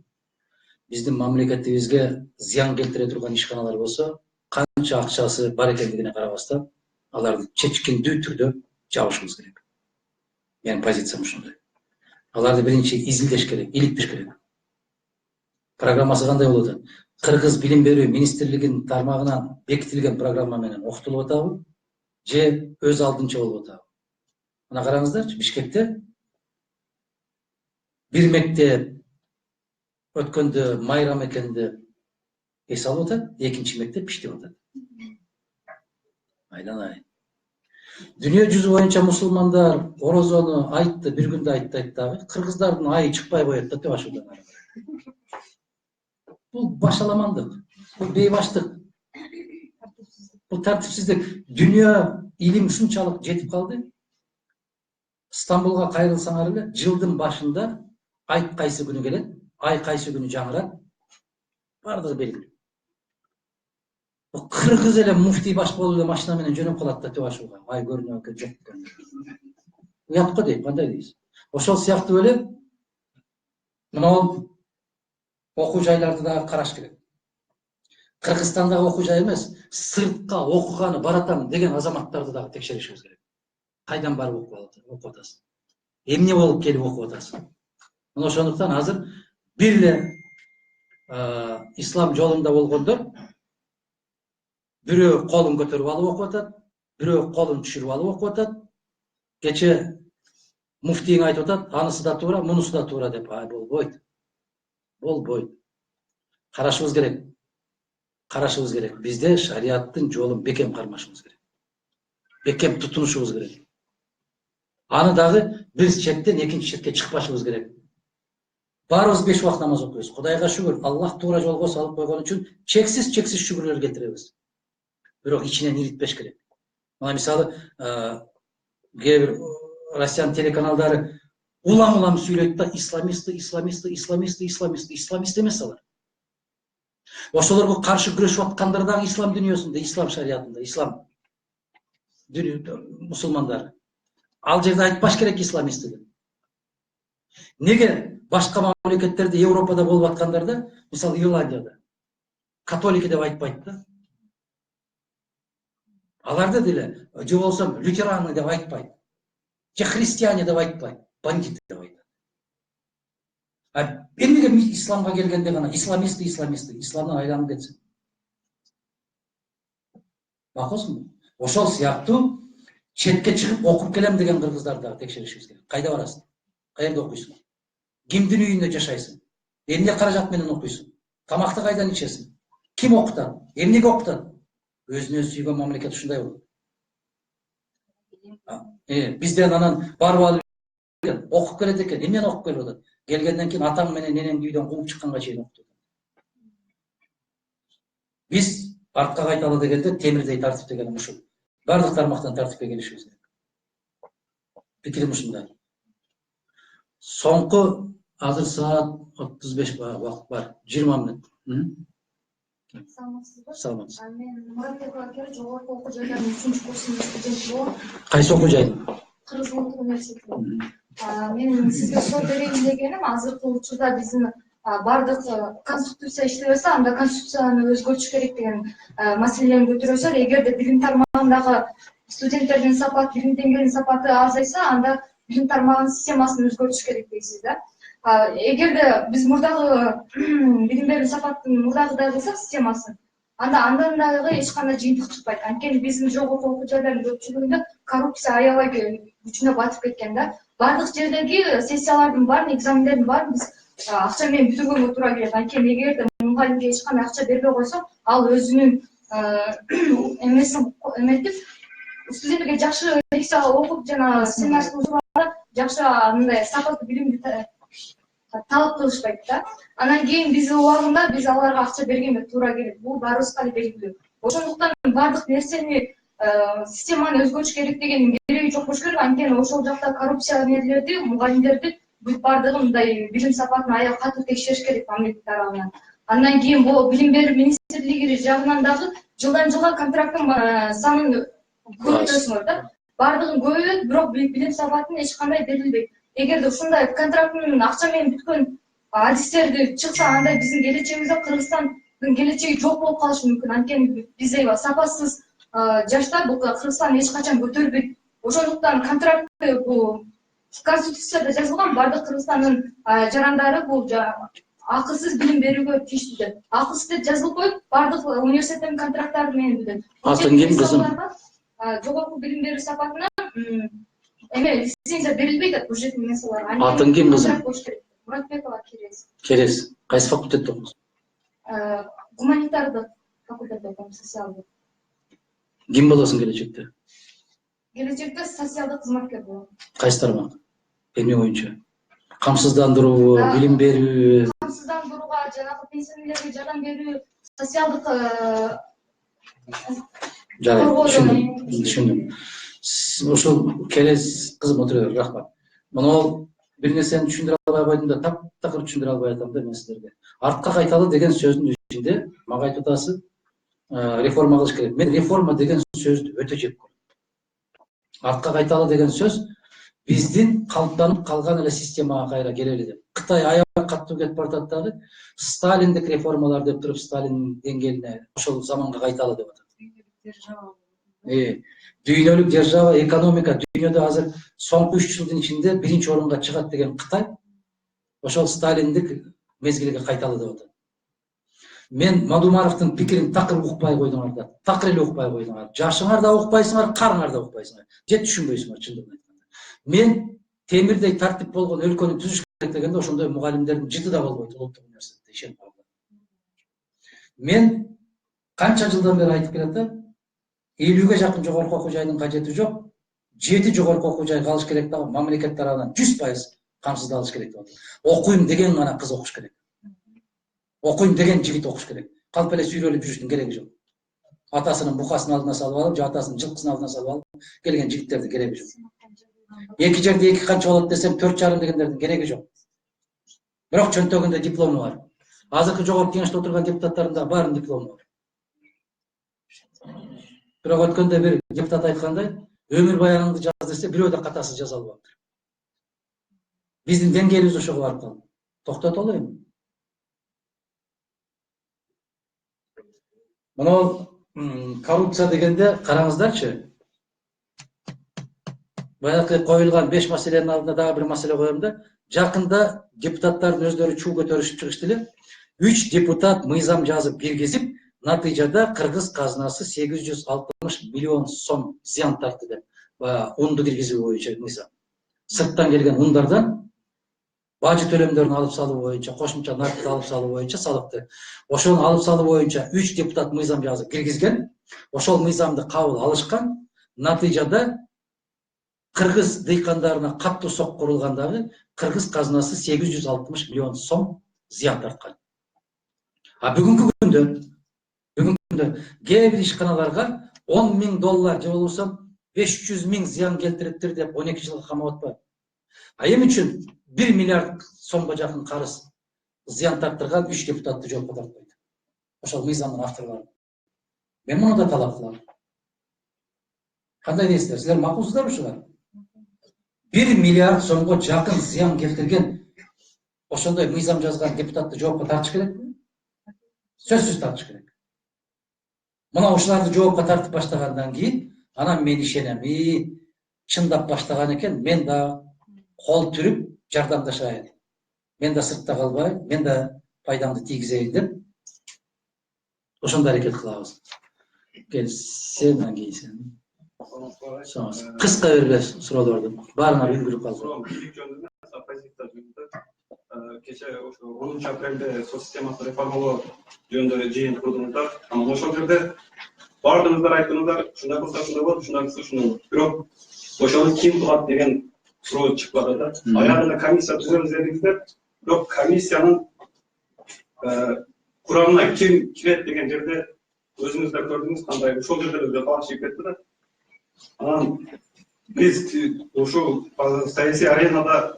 биздин мамлекетибизге зыян келтире турган ишканалар болсо, канча акчасы бар экендигине карабастан, аларды чечкиндүү түрдө жабышыбыз керек. Менин позициям ушундай. Аларды биринчи изилдеш керек, иликтеш керек. Программасы кандай болуп атат? Кыргыз билим берүү министрлигинин тармагынан бекитилген программа менен окутулуп атабы, же өз алдынча болуп атабы? Мына караңыздарчы, Бишкекте бир мектеп өткөндө майрам экенди эс алып атат, экинчи мектеп иштеп атат. Айдан-ай. Дүнүйө жүзү боюнча мусулмандар орозону айтты, бир күндө айтты дагы, кыргыздардын айы чыкпай коет да деп ашуудан. Бул башаламандык, бул бейбаштык, бул тартипсиздик. Дүнүйө илим ушунчалык жетип калды. Стамбулга кайрылсаңар эле, жылдын башында ай кайсы күнү келет, ай кайсы күнү жаңырат, бардыгы белгилүү. Кыргыз эле муфтий баш болуп эле машина менен жөнөп калат да Тебашууга. Ай көрүнөт экен, жок экен. Уят го дейт, кандай дейсиз? Ошол сыяктуу эле мынау окуу жайларды дагы караш керек. Кыргызстандагы окуу жай эмес, сыртка окуганы баратам деген азаматтарды дагы текшеришибиз керек. Кайдан барып окуп атасың? Эмне болуп келип окуп атасың? Мына ошондуктан азыр бир эле ислам жолунда болгондор бирөө колун көтөрүп алып окуп атат, бирөө колун түшүрүп алып окуп атат. Кече муфтийиң айтып атат, анысы да туура, мунусу да туура деп. Болбойт. Болбойт. Карашыбыз керек. Карашыбыз керек. Бизде шариаттын жолун бекем кармашыбыз керек. Бекем тутунушубуз керек. Аны дагы бир четтен экинчи четке чыкпашыбыз керек. Баарыбыз 5 убак намаз окуйбуз. Кудайга шүгүр, Аллах туура жолго салып койгон үчүн чексиз шүгүрлөр келтиребиз. Бирок ичинен иритпеш керек. Мына мисалы, кээ бир Россиянын телеканалдары улам сүйлөйт да исламист эмес алар. Ошолорго каршы күрөшүп аткандар дагы ислам дүйнөсүндө, ислам шариятында, ислам мусулмандары. Ал жерде айтпаш керек исламист деп. Неге башка мамлекеттерде, Европада болуп аткандарда, мисалы Ирландияда католики деп айтпайт да. Аларда деле же болсо лютераны деп айтпайт. Же христиане деп айтпайт, бандит деп айтат. Эмнеге исламга келгенде гана исламист, исламдан айланып кетсин. Макулсуңбу? Ошол сыяктуу четке чыгып окуп келем деген кыргыздарды дагы текшеришибиз керек. Кайда барасың? Каерде окуйсуң? Кимдин үйүндө жашайсың? Эмне каражат менен окуйсуң? Тамакты кайдан ичесиң? Ким окутат? Эмнеге окутат? Өзүнө өзү сүйгөн мамлекет ушундай болот. Бизден анан барып алып окуп келет экен. Эмнени окуп келип атат? Келгенден кийин атаң менен ненеңди үйдөн кууп чыкканга чейин окутат. Биз артка кайталы дегенде темирдей тартип деген ушул. Бардык тармактан тартипке келишибиз керек. Пикирим ушундай. Соңку азыр саат 35 убакыт бар. 20 мүнөт. Саламатсыз. Мен Муратбек Акер жогорку окуу жайларынын 3-курсунун студенти болом. Кайсы окуу жай? Кыргыз Улуттук университетинде. Мен сизге суу берейин дегеним азыркы учурда биздин бардык конституция иштебей атса, анда конституцияны өзгөртүш керек деген маселени көтөрөсүз. Эгерде билим тармагындагы студенттердин сапаты, билим деңгээлинин сапаты азайса, анда билим тармагынын системасын өзгөртүш керек дейсиз да. Эгерде биз мурдагы билим берүү сапатын мурдагыдай кылсак системасын, андан дагы эч кандай жыйынтык чыкпайт. Анткени биздин жогорку окуу жайларынын көпчүлүгүндө коррупция аябай күчүнө батып кеткен да. Бардык жердеги сессиялардын баарын, экзамендердин баарын биз акча менен бүтүргөнгө туура келет. Анткени эгерде мугалимге эч кандай акча бербей койсо, ал өзүнүн эмесин эметип, студентке жакшы лекция окуп жана семинарсын узганда жакшы мындай сапаттуу билимди талап кылышпайт да. Анан кийин биз убагында биз аларга акча бергенге туура келет. Бул баарыбызга эле белгилүү. Ошондуктан бардык нерсени системаны өзгөртүш керек деген кереги жок болуш керек. Анткени ошол жакта коррупционерлерди, мугалимдерди бүт бардыгын мындай билим сапатын аябай катуу текшериш керек мамлекет тарабынан. Андан кийин бул билим берүү министрлиги жагынан дагы жылдан жылга контракттын санын көбөйтөсүңөр да. Бардыгын көбөйөт, бирок билим сапатын эч кандай берилбейт. Эгерде ушундай контракттын акча менен бүткөн адистерди чыкса, анда биздин келечегибизде Кыргызстандын келечеги жок болуп калышы мүмкүн. Анткени бизде сапасыз жаштар бул Кыргызстан эч качан көтөрбөйт. Ошондуктан контрактты бул конституцияда жазылган, бардык Кыргызстандын жарандары бул акысыз билим берүүгө тийиштүү деп. Акысыз деп жазылып коюп, бардык университеттин контракттары менен бүтөт. Атын ким кызым? Жогорку билим берүү сапатына лицензия берилбейт да, бюджеттик нерселер. Атын ким кызым? Муратбекова Керес. Кайсы факультетте окуйсуң? Гуманитардык факультетте окуйм, социалдык. Ким болосуң келечекте? Келечекте социалдык кызматкер болом. Кайсы тармак? Эмне боюнча? Камсыздандыруу, билим берүү. Камсыздандырууга, жанагы пенсионерлерге жардам берүү, социалдык Түшүндүм. Ошол Керес кызым отура бер, рахмат. Мына бир нерсени түшүндүрө албай койдум да, таптакыр түшүндүрө албай атам да мен силерге. Артка кайталы деген сөздүн ичинде мага айтып атасыз, реформа кылыш керек. Мен реформа деген сөздү өтө жек көрөм. Артка кайталы деген сөз биздин калыптанып калган эле системага кайра келели деп. Кытай аябай каттуу кетип баратат дагы, Сталиндик реформалар деп туруп Сталиндин деңгээлине ошол заманга кайталы деп атат. Дүйнөлүк держава, экономика дүйнөдө азыр соңку 3 жылдын ичинде 1-чи орунга чыгат деген Кытай ошол Сталиндик мезгилге кайталы деп атат. Мен Мадумаровдун пикирин такыр укпай койдуңар да. Такыр эле укпай койдуңар. Жашыңар да укпайсыңар, карыңар да укпайсыңар. Же түшүнбөйсүңөр чындыгын айтканда. Мен темирдей тартип болгон өлкөнү түзүш керек дегенде ошондой мугалимдердин жыты да болбойт Улуттук университетте, ишенип калган. Мен канча жылдан бери айтып келатам, 50ге жакын жогорку окуу жайдын кажети жок. 7 жогорку окуу жай калыш керек да, мамлекет тарабынан 100% камсыздалыш керек деп атам. Окуйм деген гана кыз окуш керек. Окуйм деген жигит окуш керек. Калп эле сүйрөлүп жүрүштүн кереги жок. Атасынын букасын алдына салып алып, же атасынын жылкысын алдына салып алып келген жигиттердин кереги жок. Эки жерде эки канча болот десем 4,5 дегендердин кереги жок. Бирок чөнтөгүндө диплому бар. Азыркы жогорку кеңеште отурган депутаттардын да баарынын диплому бар. Бирок өткөндө бир депутат айткандай, өмүр баяныңды жаз десе бирөө да катасыз жаза албаптыр. Биздин деңгээлибиз ошого барып калды. Токтотолу эми. Мына коррупция дегенде караңыздарчы. Баягы коюлган 5 маселенин алдына дагы бир маселе коем да. Жакында депутаттардын өздөрү чуу көтөрүшүп чыгышты эле. 3 депутат мыйзам жазып киргизип, натыйжада кыргыз казынасы 860 миллион сом зыян тартты деп. Унду киргизүү боюнча мыйзам. Сырттан келген ундардан бажы төлөмдөрүн алып салуу боюнча, кошумча наркты алып салуу боюнча салыкты. Ошону алып салуу боюнча 3 депутат мыйзам жазып киргизген. Ошол мыйзамды кабыл алышкан. Натыйжада кыргыз дыйкандарына каттуу сок курулгандагы кыргыз казынасы 860 миллион сом зыян тарткан. Бүгүнкү күндө кээ бир ишканаларга $10,000 же болбосо 500,000 зыян келтириптир деп 12 жылга камап атпайбы. Эми үчүн 1 миллиард сомго жакын карыз зыян тарттырган 3 депутатты жоопко тартпайт. Ошол мыйзамдын авторлору. Мен муну да талап кылам. Кандай дейсиздер? Силер макулсуздарбы ушуга? 1 миллиард сомго жакын зыян келтирген ошондой мыйзам жазган депутатты жоопко тартыш керекпи? Сөзсүз тартыш керек. Мына ушуларды жоопко тартып баштагандан кийин, анан мен ишенем, чындап баштаган экен, мен да кол түрүп жардамдашайын. Мен да сыртта калбайын, мен да пайдамды тийгизейин деп ошондой аракет кылабыз. Кел, сен кийин сен. Кыска бергиле суроолорду. Баарына үлгүрүп калды. Кече ошо 10 апрелде соцсистемасы реформалоо жөнүндө жыйын курдуңуздар. Анан ошол жерде баардыгыңыздар айттыңыздар, ушундай болсо ушундай болот, ушундай болсо ушундай болот. Бирок ошону ким кылат деген суроо чыкпады да. Аягында комиссия түзөбүз дедиңиздер, бирок комиссиянын курамына ким кирет деген жерде өзүңүз да көрдүңүз кандай ошол жерде эле талаш чыгып кетти да. Анан биз ошол саясий аренада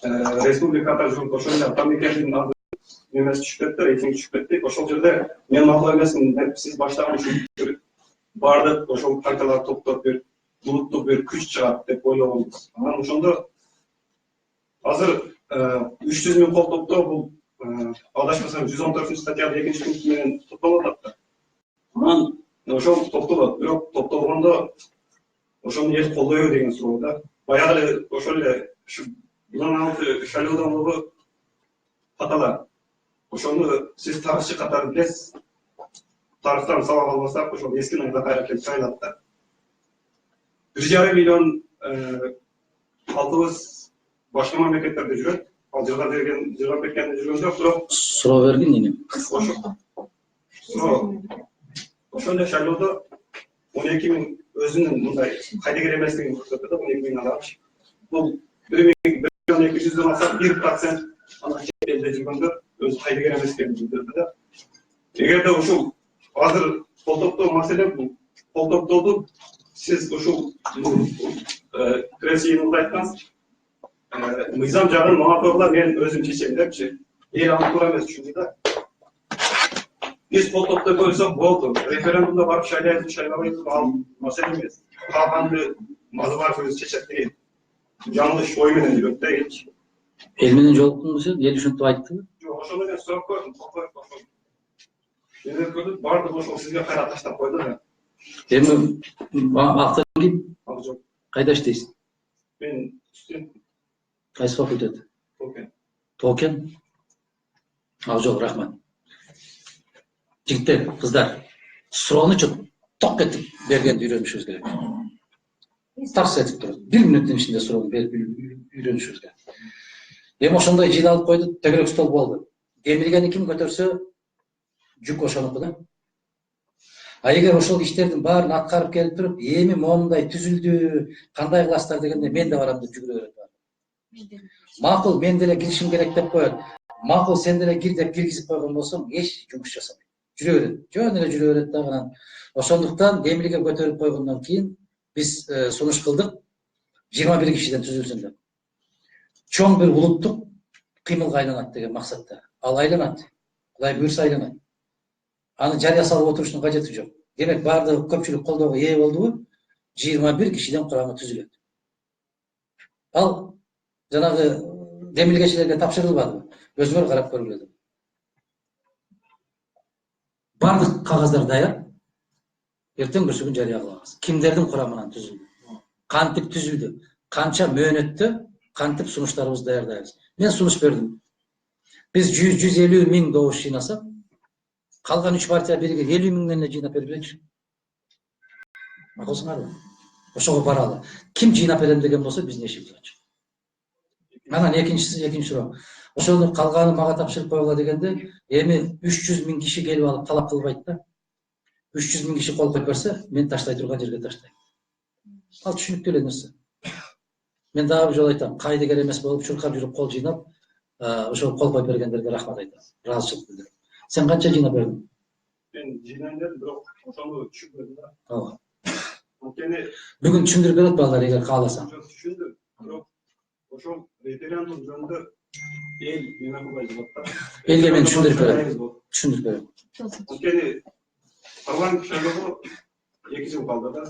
республикада жүрүп ошондой атамекендин немеси түшүп кетти, рейтинги түшүп кетти. Ошол жерде мен макул эмесмин деп сиз баштаган ушул баардык ошол партияларды топтоп бир улуттук бир күч чыгат деп ойлогонбуз. Анан ошондо азыр 300,000 кол топтоо бул адашпасам 114 статьяда 2-пункт менен топтолуп атат. Анан ошол топтолот, бирок топтолгондо ошону эл колдойбу деген суроо да. Баягы эле ошол эле шайлоодон каталар. Ошону сиз тарыхчы катары билесиз. Тарыхтан сабак албасак, ошол эски найда кайра келип шайлат да. 1,5 миллион калкыбыз башка мамлекеттерде жүрөт. Ал жыргап кеткенде жүргөн жок, бирок Суроо бергин эми. Ошондой шайлоодо 12,000 өзүнүн мындай кайдыгер эмеслигин көрсөтөт да, 12,000 адам. Бул 1,200,000 алсак 1%, анан чет элде жүргөндөр өзү кайдыгер эмескенин билдирди да. Эгерде ушул азыр кол топтоо маселе бул. Кол топтоодо сиз ушул кресиңизди айткансыз. Мыйзам жагын мага койгула, мен өзүм чечем депчи. Эл аны туура эмес түшүндү да. Биз кол топтой койсок болду. Референдумда барып шайлабайбыз, ал маселе эмес. Калганды мазы бар өзү чечет деген. Жаңылыш ой менен жүрөт да элчи. Эл менен жолуктуңбу сен? Эл ушинтип айттыбы? Жок, ошону мен сурап көрдүм, ошол. Мен көрдүм, бардык ошол сизге кайра таштап койду да. Эми актын ким? Ал жок. Кайда иштейсиң? Мен студент. Кайсы факультет? Токен. Токен? Ал жок, рахмат. Жигиттер, кыздар, суроонучу ток этип бергенди үйрөнүшүбүз керек. Тарс этип туруп, 1 мүнөттүн ичинде суроону берип үйрөнүшүбүз керек. Эми ошондой жыйын алып койду, төгөрөк стол болду. Демилгени ким көтөрсө, жүк ошонуку да. Эгер ошол иштердин баарын аткарып келип туруп, эми моундай түзүлдү, кандай кыласыздар дегенде мен да барам деп жүгүрө берет. Макул, мен деле киришим керек деп коет. Макул, сен деле кир деп киргизип койгон болсоң, эч жумуш жасабайт. Жүрө берет. Жөн эле жүрө берет да. Ошондуктан демилге көтөрүп койгондон кийин биз сунуш кылдык. 21 кишиден түзүлсүн деп. Чоң бир улуттук кыймылга айланат деген максатта. Ал айланат. Кудай буйрса айланат. Аны жарыя салып отуруштун кажети жок. Демек баардыгы көпчүлүк колдоого ээ болдубу? 21 кишиден курамы түзүлөт. Ал жанагы демилгечилерге тапшырылбадыбы? Өзүңөр карап көргүлө. Бардык кагаздар даяр. Эртең бүрсүгүн жарыя кылабыз. Кимдердин курамынан түзүлдү? Кантип түзүлдү? Канча мөөнөттө кантип сунуштарыбызды даярдайбыз? Мен сунуш бердим. Биз 100-150 миң добуш жыйнасак, калган 3 партия бирге 50 миңден эле жыйнап бербейчи? Макулсуңарбы? Ошого баралы. Ким жыйнап берем деген болсо биздин эшигибиз ачык. Анан экинчи суроо. Ошону калганы мага тапшырып койгула дегенде, эми 300 миң киши келип алып талап кылбайт да. 300 миң киши кол коюп берсе, мен таштай турган жерге таштайм. Ал түшүнүктүү эле нерсе. Мен дагы бир жолу айтам, кайдыгер эмес болуп, чуркап жүрүп кол жыйнап, ошол кол коюп бергендерге рахмат айтам. Ыраазычылык билдирем. Сен канча жыйнап бердиң? Мен жыйнайын дедим, бирок ошону түшүнбөдүм да. Ооба. Анткени Бүгүн түшүндүрүп берет балдар эгер кааласаң. түшүндүм, бирок ошол референдум жөнүндө эл неме кылбай жатат да. Элге мен түшүндүрүп берем. Түшүндүрүп берем. Анткени парламент шайлоого 2 жыл калды да.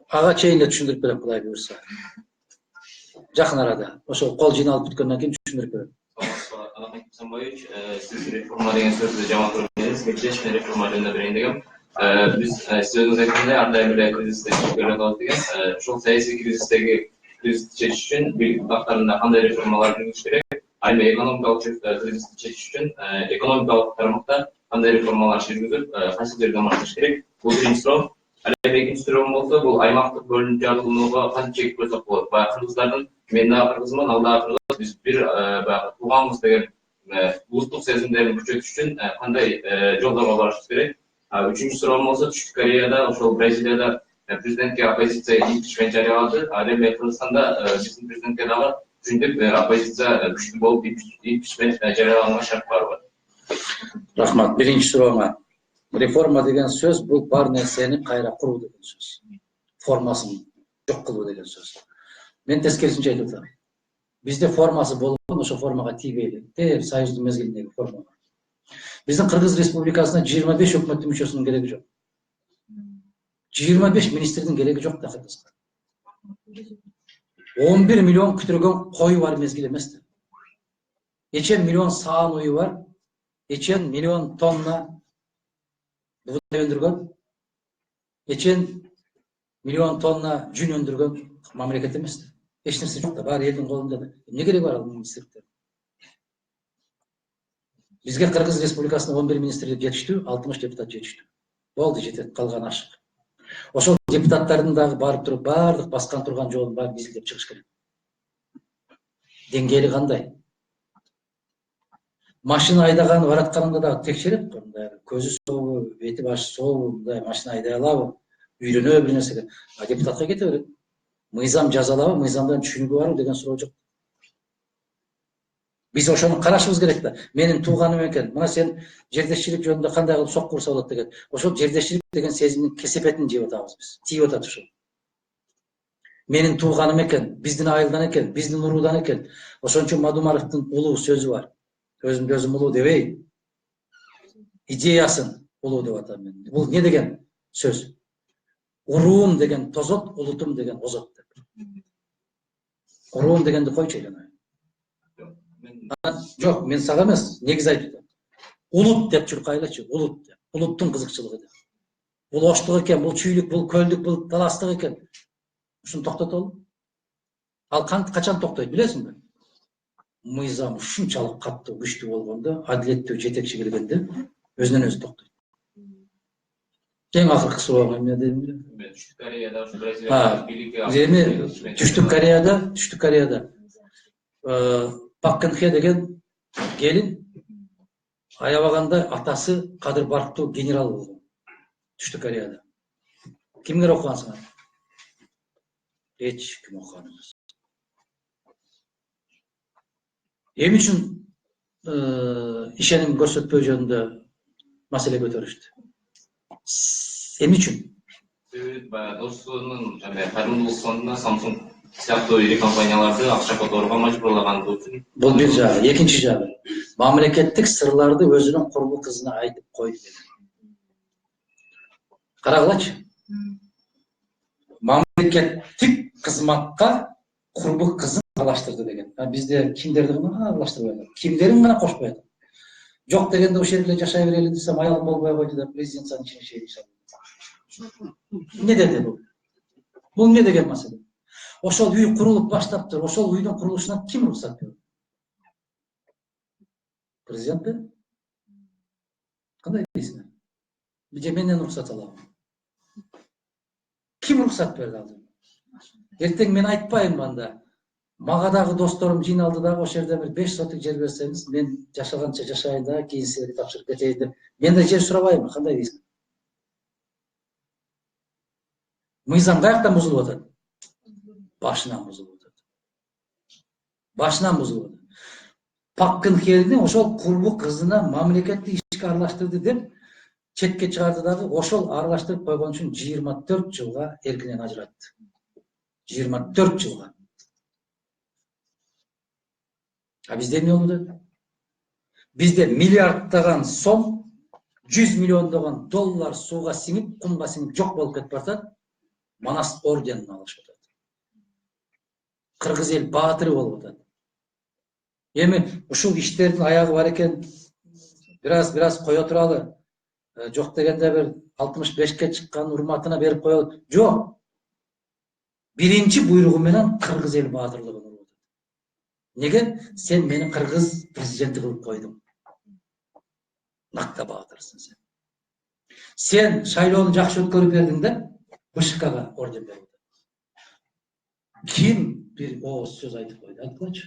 Ага чейин эле түшүндүрүп берем, Кудай буйрса. Жакын арада. Ошол кол жыйналып бүткөндөн кийин түшүндүрүп берем. Ahmet Sambayevich, siz reforma degan so'zni jamoat qilib dedingiz. Kecha reforma jөнүндө берейин дегем. Биз сөзүңүз айткандай ар дайым эле кризисте көрүнөт деген. Ошол саясий кризистеги кризисти чечиш үчүн бийлик бактарында кандай реформалар жүргүзүш керек? Ал эми экономикалык кризисти чечиш үчүн экономикалык тармакта кандай реформалар жүргүзүп, кайсы жерден башташ керек? Бул биринчи суроо. Ал эми экинчи суроом болсо, бул аймактык бөлүнүп жатылууга кантип чек койсок болот? Баягы кыргыздардын, мен дагы кыргызмын, ал дагы кыргыз, биз бир баягы тууганбыз деген улуттук сезимдерин күчөтүш үчүн кандай жолдорго барышыбыз керек? Үчүнчү суроом болсо, Түштүк Кореяда, ошол Бразилияда президентке оппозиция импичмент жарыялады. Ал эми Кыргызстанда биздин президентке дагы ушинтип оппозиция күчтүү болуп импичмент жарыялаганга шарт барбы? Рахмат. Биринчи сурооңа. Реформа деген сөз бул бар нерсени кайра куруу деген сөз. Формасын жок кылуу деген сөз. Мен тескерисинче айтып атам. Бизде формасы болгон, ошо формага тийбейли. Союздун мезгилиндеги форма. Биздин Кыргыз Республикасына 25 өкмөттүн мүчөсүнүн кереги жок. 25 министрдин кереги жок да Кыргызга. 11 миллион күтүргөн кою бар мезгил эмес да. Эчен миллион саан уyu бар. Эчен миллион тонна бугдай өндүргөн. Эчен миллион тонна жүн өндүргөн мамлекет эмес да. Эч нерсе жок да, баары элдин колунда да. Эмне кереги бар ал министрликтер? Бизге Кыргыз Республикасына 11 министрлик жетиштүү, 60 депутат жетиштүү. Болду, жетет, калган ашык. Ошол депутаттардын дагы барып туруп баардык баскан турган жолун баарын изилдеп чыгыш керек. Деңгээли кандай? Машина айдаганы баратканында дагы текшерет, мындай көзү сообу, бети башы сообу, мындай машина айдай алабы, үйрөнөбү бир нерсеге. А депутатка кете берет. Мыйзам жазалабы, мыйзамдан түшүнүгү барбы деген суроо жок. Биз ошону карашыбыз керек да. Менин тууганым экен. Мына сен жердешчилик жөнүндө кандай кылып сок курса болот деген. Ошол жердешчилик деген сезимдин кесепетин жеп атабыз биз. Тийип атат ушул. Менин тууганым экен, биздин айылдан экен, биздин уруудан экен. Ошон үчүн Мадумаровдун улуу сөзү бар. Өзүмдү өзүм улуу дебейм. Идеясын улуу деп атам мен. Бул не деген сөз? Уруум деген тозот, улутум деген озот деп. Уруум дегенди койчу жана. Жок, мен сага эмес, негиз айтып атам. Улут деп чуркайлычы, улут деп. Улуттун кызыкчылыгы деп. Бул оштук экен, бул чүйлүк, бул көлдүк, бул таластык экен. Ушуну токтотолу. Ал качан токтойт билесиңби? Мыйзам ушунчалык каттуу, күчтүү болгондо, адилеттүү жетекчи келгенде өзүнөн өзү токтойт. Эң акыркы сурооңа эмне дедим? Түштүк Кореяда, Бразилияда бийликке эми Түштүк Кореяда Пак Кын Хе деген келин аябаганда атасы кадыр барктуу генерал болгон. Түштүк Кореяда. Кимдер окугансыңар? Эч ким окуган эмес. Эмне үчүн ишеним көрсөтпөө жөнүндө маселе көтөрүштү? Эмне үчүн? баягы достугунун кайрымдуулук фондуна Samsung сыяктуу ири компанияларды акча которууга мажбурлаганы үчүн Бул бир жагы. Экинчи жагы. Мамлекеттик сырларды өзүнүн курбу кызына айтып койду. Карагылачы. Мамлекеттик кызматка курбу кызын аралаштырды деген. Бизде кимдерди гана аралаштырбай атат. Кимдерин гана кошпой атат. Жок дегенде ошол жерде жашай берели десем, аялым болбой койду деп президент санын ичине шейишет. Не деди бул? Бул не деген маселе? Ошол үй курулуп баштаптыр. Ошол үйдүн курулушуна ким уруксат берди? Президентпи? Кандай дейсиңер? Же менден уруксат алабы? Ким уруксат берди ал? Эртең мен айтпайынбы анда? Мага дагы досторум жыйналды дагы ошол жерде бир 5 соток жер берсеңиз, мен жашаганча жашайын да, кийин силерге тапшырып кетейин деп. Мен да жер сурабаймын, кандай дейсиң? Мыйзам каяктан бузулуп атат? Башынан бузулуп атат. Башынан бузулуп атат. Паккын келди, ошол курбу кызына мамлекеттик ишке аралаштырды деп четке чыгарды дагы, ошол аралаштырып койгон үчүн 24 жылга эркинен ажыратты. 24 жылга. А bizde эмне болду? Bizde миллиарддаган сом, 100 миллиондогон доллар сууга сиңип, кумга сиңип жок болуп кетип баратат. Манас орденин алышып атат. Кыргыз эл баатыры болуп атат. Эми ушул иштердин аягы бар экен, бираз кое туралы. Жок дегенде бир 65ке чыккан урматына берип коелу. Жок. Биринчи буйругу менен кыргыз эл баатырлыгын ургутат. Неге? Сен мени кыргыз президенти кылып койдуң. Накта баатырсың сен. Сен шайлоону жакшы өткөрүп бердиң да, БШКга орден берип атат. Ким бир ооз сөз айтып койду? Айткылачы.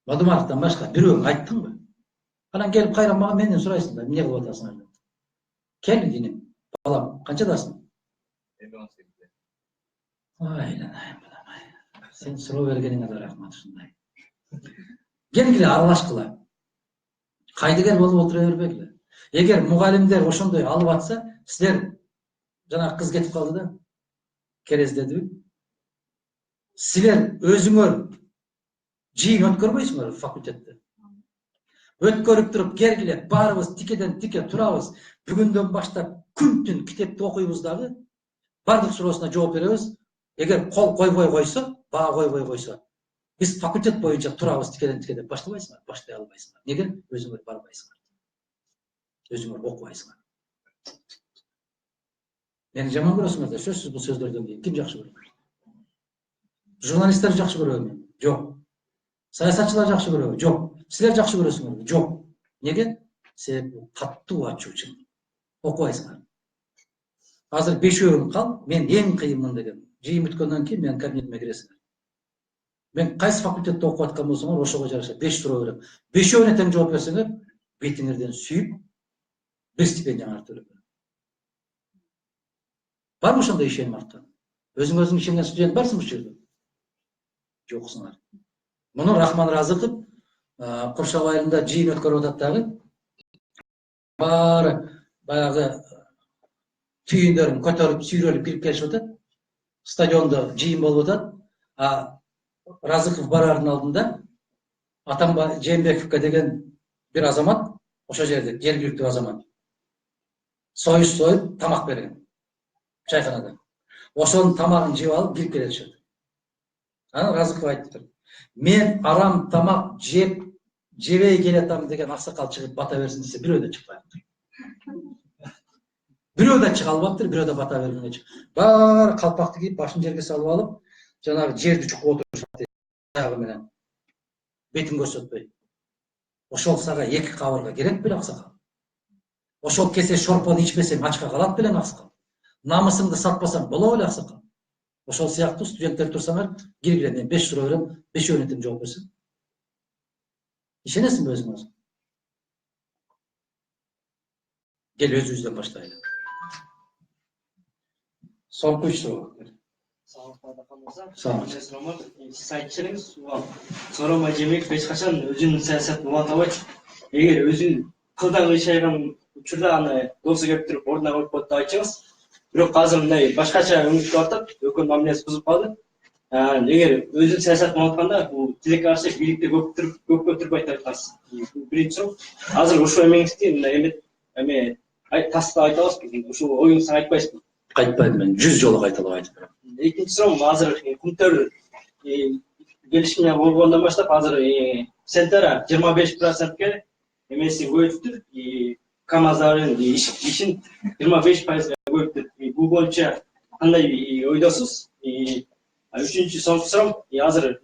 Мадумаровдон башка бирөөң айттыңбы? Анан келип кайра мага менден сурайсың да, эмне кылып атасың деп. Кел дейм, балам, канчадасың? 18-де. Айlanayım bulamay. Sen суроо бергениңе да рахмат ушундай. Келгиле аралашкыла. Кайдыгер болуп отура бербегиле. Эгер мугалимдер ошондой алып атса, силер жана кыз кетип калды да, керездедиби? Силер өзүңөр жыйын өткөрбөйсүңөр факультетте. Өткөрүп туруп келгиле, баарыбыз тикеден тике турабыз. Бүгүндөн баштап күн-түн китепти окуйбуз дагы, бардык суроосуна жооп беребиз. Эгер кол койбой койсо, баа койбой койсо, биз факультет боюнча турабыз тикеден тике деп баштабайсыңар, баштай албайсыңар. Неге? Өзүңөр барбайсыңар. Өзүңөр окубайсыңар. Мени жаман көрөсүңөр да, сөзсүз бул сөздөрдөн кийин ким жакшы көрөт? Журналисттер жакшы көрөбү? Жок. Саясатчылар жакшы көрөбү? Жок. Силер жакшы көрөсүңөрбү? Жок. Неге? Себеби каттуу ачуучу. Окубайсыңар. Азыр 5-өөрүң кал, мен эң кыйынмын деген. Жыйын бүткөндөн кийин менин кабинетиме киресиңер. Мен кайсы факультетте окуп аткан болсоңор, ошого жараша 5 суроо берем. 5-өөнө тең жооп берсеңер, бетиңерден сүйүп, бир стипендияңарды төлөп берем. Барбы ошондой ишеним арткан? Өзүң ишенген студент барсың ушул жерде? Жоксуңар. Муну Рахман Разыков Куршав айылында жыйын өткөрүп атат дагы. Баары баягы түйүндөрүн көтөрүп, сүйрөлүп кирип келишип атат. Стадиондо жыйын болуп атат. А Разыков барардын алдында Атамбай Жээнбековго деген бир азамат, ошол жерде жергиликтүү азамат, союз союп тамак берген. Чайканада. Ошонун тамагын жеп алып кирип келишет. Анан Разыков айтыптыр. Мен арам тамак жебей келатам деген аксакал чыгып бата берсин десе, бирөө да чыкпайт. Бирөө да чыга албаптыр, бирөө да бата бергенге чык. Баары калпакты кийип, башын жерге салып алып, жанагы жерди чукуп отурушат аягы менен. Бетин көрсөтпөй. Ошол сага 2 кабырга керек беле аксакал? Ошол кесе шорпону ичпесең ачка калат белең аксакал? Намысыңды сатпасаң боло беле аксакал? Ошол сыяктуу студенттер турсаңар, киргиле, мен 5 суроо берем, 5-өөнө тең жооп берсин. Ишенесиңби өзүңөр? Кел өзүбүздөн баштайлы. Соңку 3 суроо. Siz aytışınız, Сооронбай Жээнбеков эч качан өзүнүн саясатын улантабайт. Эгер өзүн кылдан кыйшайган учурда аны досу келип туруп ордуна коюп коет деп айтсаңыз, Бирок азыр мындай башкача өңүтүп атат, өкмөт мамилеси бузуп калды. Эгер өзүнүн саясатын атканда, бул тилекке каршы бийликти көп көтөрүп айткансыз. Биринчи суроо, азыр ушул эмеңизди мындай эме тастап айта аласызбы? Ушул оюңузду айтпайсызбы? Кайтпайм мен, 100 жолу кайталап айтып берем. Экинчи суроом, азыр Кумтөр келишим болгондон баштап азыр Сентера 25%ке эмесин көбөйтүптүр. КамАЗдын ишин 25%га көбөйттүр. Бул боюнча кандай ойдосуз? Үчүнчү соңку суроом, азыр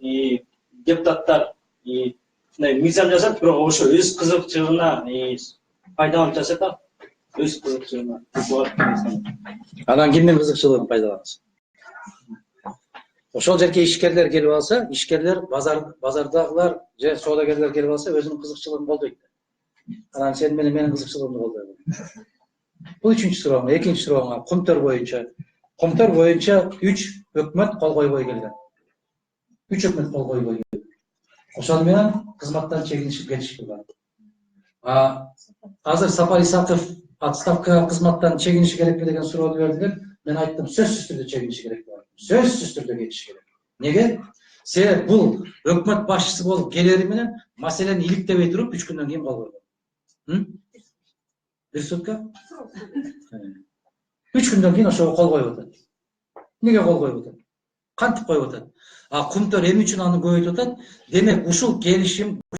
депутаттар мындай мыйзам жазат, бирок ошо өз кызыкчылыгына пайдаланып жасатат. Өз кызыкчылыгына. Анан кимдин кызыкчылыгын пайдаланасыз? Ошол жерге ишкерлер келип алса, ишкерлер базардагылар же соодагерлер келип алса, өзүнүн кызыкчылыгын колдойт. Анан сен менин кызыкчылыгымды колдой бер. Бул үчүнчү суроом. Экинчи сурооңа Кумтөр боюнча 3 өкмөт кол койбой келген. 3 өкмөт кол койбой келген. Ошол менен кызматтан чегинишип кетишип калган. Азыр Сапар Исаков отставкага кызматтан чегиниши керекпи деген суроону бердилер. Мен айттым, сөзсүз түрдө чегиниши керек деп айттым. Сөзсүз түрдө кетиши керек. Неге? Себеп бул өкмөт башчысы болуп келери менен маселени иликтебей туруп 3 күндөн кийин кол койгон. Бир сутка? 3 күндөн кийин ошого кол коюп атат. Неге кол коюп атат? Кантип коюп атат? Кумтөр эмне үчүн аны көбөйтүп атат? Демек ушул келишим